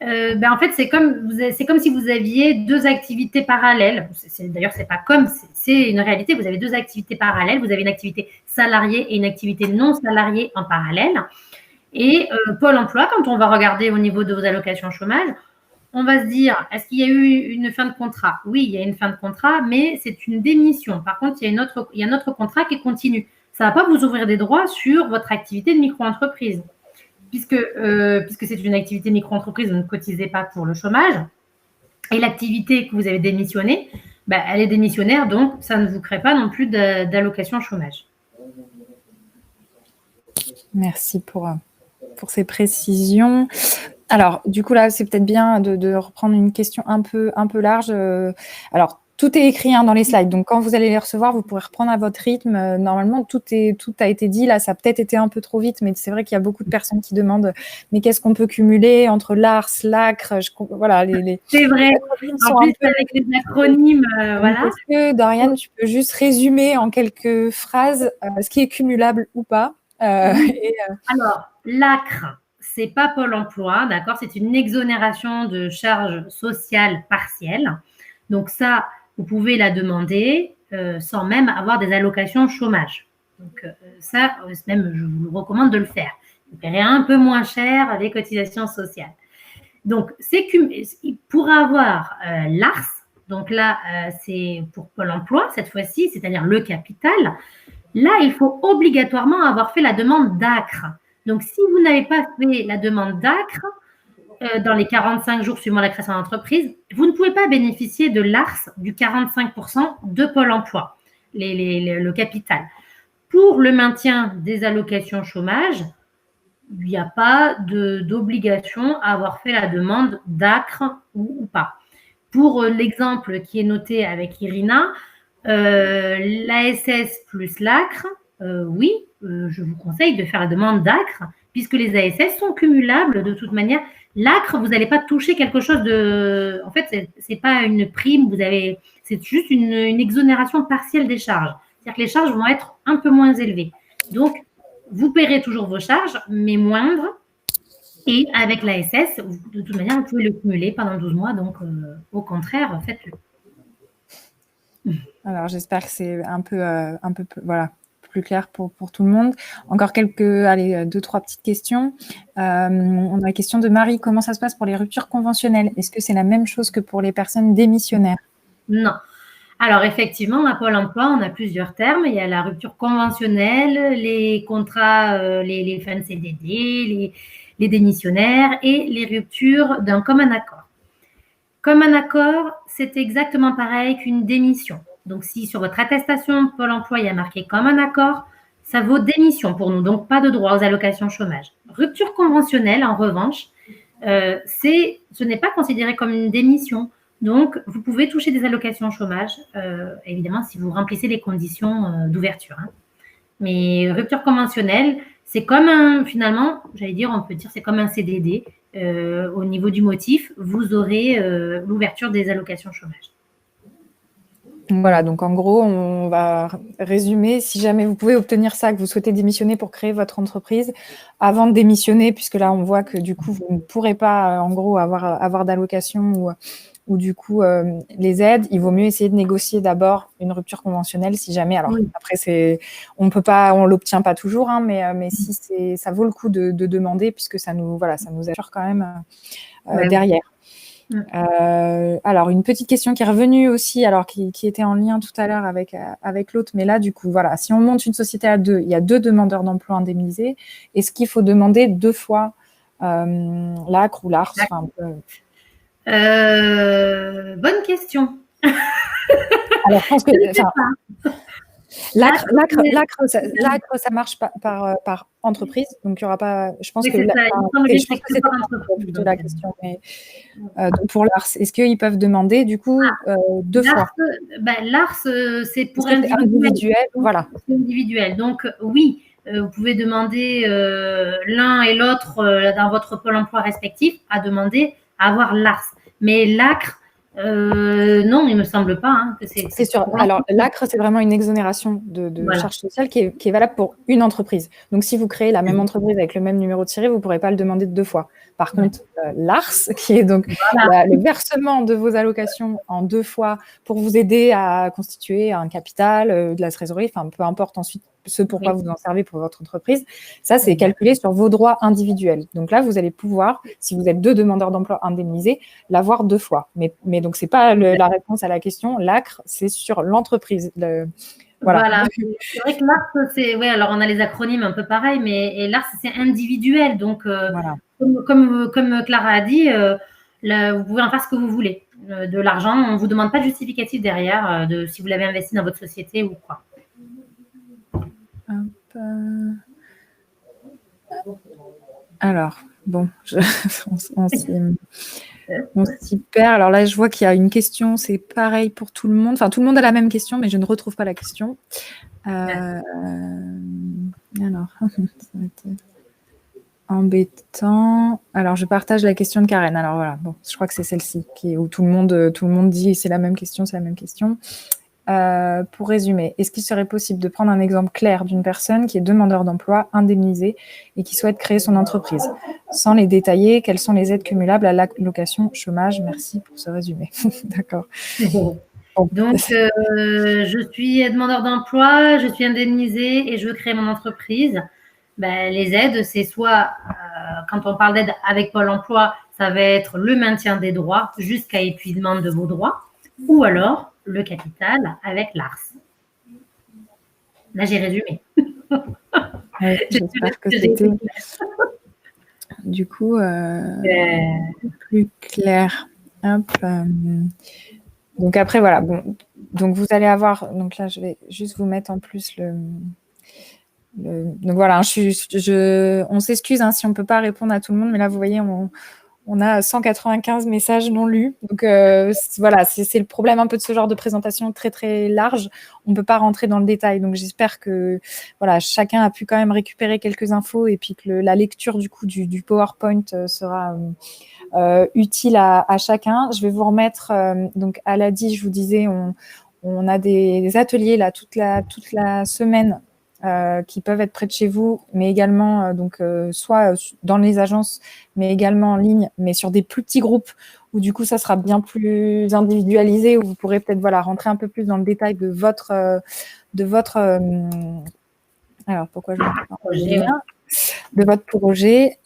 En fait, c'est comme si vous aviez 2 activités parallèles. D'ailleurs, c'est pas comme, c'est une réalité. Vous avez 2 activités parallèles. Vous avez une activité salariée et une activité non salariée en parallèle. Et Pôle emploi, quand on va regarder au niveau de vos allocations chômage, on va se dire, est-ce qu'il y a eu une fin de contrat? Oui, il y a une fin de contrat, mais c'est une démission. Par contre, il y a un autre contrat qui continue. Ça ne va pas vous ouvrir des droits sur votre activité de micro-entreprise. puisque c'est une activité micro-entreprise, vous ne cotisez pas pour le chômage. Et l'activité que vous avez démissionnée, elle est démissionnaire, donc ça ne vous crée pas non plus d'allocation chômage. Merci pour ces précisions. Alors, du coup, là, c'est peut-être bien de reprendre une question un peu large. Alors, tout est écrit dans les slides. Donc, quand vous allez les recevoir, vous pourrez reprendre à votre rythme. Normalement, tout a été dit. Là, ça a peut-être été un peu trop vite, mais c'est vrai qu'il y a beaucoup de personnes qui demandent mais qu'est-ce qu'on peut cumuler entre l'ARS, l'ACRE, voilà, c'est vrai. En plus, avec les acronymes, voilà. Est-ce que, Doriane, tu peux juste résumer en quelques phrases ce qui est cumulable ou pas Alors, l'ACRE, c'est pas Pôle emploi, d'accord? C'est une exonération de charges sociales partielles. Donc ça, vous pouvez la demander sans même avoir des allocations chômage. Donc ça, même, je vous recommande de le faire. Vous paierez un peu moins cher les cotisations sociales. Donc, pour avoir l'ARS, donc là, c'est pour Pôle emploi cette fois-ci, c'est-à-dire le capital. Là, il faut obligatoirement avoir fait la demande d'ACRE. Donc, si vous n'avez pas fait la demande d'ACRE dans les 45 jours suivant la création d'entreprise, vous ne pouvez pas bénéficier de l'ARS du 45% de Pôle emploi, le capital. Pour le maintien des allocations chômage, il n'y a pas d'obligation à avoir fait la demande d'ACRE ou pas. Pour l'exemple qui est noté avec Irina, l'ASS plus l'ACRE, oui, je vous conseille de faire la demande d'ACRE, puisque les ASS sont cumulables de toute manière. L'ACRE, vous n'allez pas toucher quelque chose de… En fait, ce n'est pas une prime, c'est juste une exonération partielle des charges. C'est-à-dire que les charges vont être un peu moins élevées. Donc, vous paierez toujours vos charges, mais moindres. Et avec l'ASS, de toute manière, vous pouvez le cumuler pendant 12 mois. Donc, au contraire, faites-le. Alors, j'espère que c'est un peu voilà, plus clair pour tout le monde. Encore deux, trois petites questions. On a la question de Marie. Comment ça se passe pour les ruptures conventionnelles? Est-ce que c'est la même chose que pour les personnes démissionnaires? Non. Alors, effectivement, à Pôle emploi, on a plusieurs termes. Il y a la rupture conventionnelle, les contrats, les fins de CDD, les démissionnaires et les ruptures d'un commun accord. Commun accord, c'est exactement pareil qu'une démission. Donc, si sur votre attestation Pôle emploi, il y a marqué commun accord, ça vaut démission pour nous, donc pas de droit aux allocations chômage. Rupture conventionnelle, en revanche, ce n'est pas considéré comme une démission. Donc, vous pouvez toucher des allocations chômage, évidemment, si vous remplissez les conditions d'ouverture. Hein. Mais rupture conventionnelle, c'est comme finalement, on peut dire, c'est comme un CDD. Au niveau du motif, vous aurez l'ouverture des allocations chômage. Voilà, donc en gros, on va résumer. Si jamais vous pouvez obtenir ça, que vous souhaitez démissionner pour créer votre entreprise, avant de démissionner, puisque là, on voit que du coup, vous ne pourrez pas, en gros, avoir d'allocation ou du coup, les aides, il vaut mieux essayer de négocier d'abord une rupture conventionnelle si jamais. Alors, après, on l'obtient pas toujours, hein, mais si ça vaut le coup de demander, puisque ça nous assure quand même derrière. Alors, une petite question qui est revenue aussi, alors qui était en lien tout à l'heure avec l'autre, mais là, du coup, voilà, si on monte une société à deux, il y a 2 demandeurs d'emploi indemnisés, est-ce qu'il faut demander 2 fois l'ACRE ou l'ARS? Bonne question. Alors, je pense que l'ACRE, ça marche par entreprise, donc il n'y aura pas. Je pense que c'était plutôt la question. Mais pour l'ARS, est-ce qu'ils peuvent demander du coup 2 fois? L'ARS, c'est pour individuel. Voilà. C'est individuel. Donc oui, vous pouvez demander l'un et l'autre dans votre Pôle emploi respectif à demander à avoir l'ARS. Mais l'ACRE, non, il ne me semble pas. Hein, que c'est sûr. Alors, l'ACRE, c'est vraiment une exonération de charges sociales qui est valable pour une entreprise. Donc, si vous créez la même entreprise avec le même numéro de tiré, vous ne pourrez pas le demander 2 fois. Par contre, l'ARS, qui est donc le versement de vos allocations en 2 fois pour vous aider à constituer un capital, de la trésorerie, enfin, peu importe ensuite ce pourquoi vous en servez pour votre entreprise, ça, c'est calculé sur vos droits individuels. Donc là, vous allez pouvoir, si vous êtes 2 demandeurs d'emploi indemnisés, l'avoir 2 fois. Mais donc, ce n'est pas la réponse à la question. L'ACRE, c'est sur l'entreprise. Voilà. C'est vrai que l'ARS, ouais, alors on a les acronymes un peu pareils, mais l'ARS, c'est individuel. Donc, comme Clara a dit, vous pouvez en faire ce que vous voulez. De l'argent, on ne vous demande pas de justificatif derrière de si vous l'avez investi dans votre société ou quoi. Alors, bon, on s'y perd. Alors là, je vois qu'il y a une question, c'est pareil pour tout le monde. Enfin, tout le monde a la même question, mais je ne retrouve pas la question. Alors, ça va être embêtant. Alors, je partage la question de Karen. Alors voilà, bon, je crois que c'est celle-ci où tout le monde dit c'est la même question, c'est la même question. Pour résumer, est-ce qu'il serait possible de prendre un exemple clair d'une personne qui est demandeur d'emploi, indemnisée et qui souhaite créer son entreprise? Sans les détailler, quelles sont les aides cumulables à l'allocation chômage? Merci pour ce résumé. D'accord. Donc, je suis demandeur d'emploi, je suis indemnisée et je veux créer mon entreprise. Les aides, c'est soit, quand on parle d'aide avec Pôle emploi, ça va être le maintien des droits jusqu'à épuisement de vos droits, ou alors le capital avec l'ARS. Là, j'ai résumé. Oui, j'espère que c'était du coup plus clair. Hop, donc après, voilà. Bon, donc vous allez avoir. Donc là, je vais juste vous mettre en plus donc voilà, on s'excuse si on ne peut pas répondre à tout le monde, mais là, vous voyez, on a 195 messages non lus. Donc voilà, c'est le problème un peu de ce genre de présentation très, très large. On ne peut pas rentrer dans le détail. Donc j'espère que voilà, chacun a pu quand même récupérer quelques infos et puis que la lecture du coup du PowerPoint sera utile à chacun. Je vais vous remettre, donc à l'ADI, je vous disais, on a des ateliers là toute la semaine qui peuvent être près de chez vous, mais également soit dans les agences, mais également en ligne, mais sur des plus petits groupes où du coup ça sera bien plus individualisé, où vous pourrez peut-être rentrer un peu plus dans le détail de votre alors pourquoi je ne de votre projet.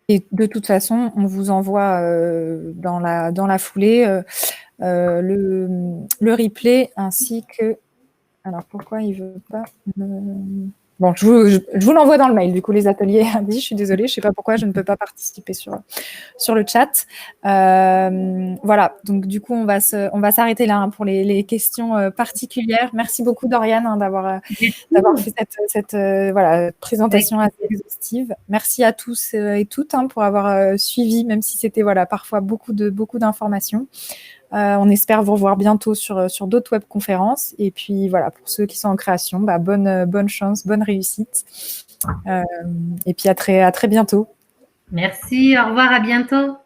Et de toute façon, on vous envoie dans la foulée le replay ainsi que. Alors, pourquoi il ne veut pas Bon, je vous l'envoie dans le mail, du coup, les ateliers. Je suis désolée, je ne sais pas pourquoi je ne peux pas participer sur le chat. Voilà, donc du coup, on va s'arrêter là pour les questions particulières. Merci beaucoup, Doriane, d'avoir fait cette présentation assez exhaustive. Merci à tous et toutes pour avoir suivi, même si c'était parfois beaucoup d'informations. On espère vous revoir bientôt sur d'autres webconférences. Et puis voilà, pour ceux qui sont en création, bonne chance, bonne réussite. Et puis à très bientôt. Merci, au revoir, à bientôt.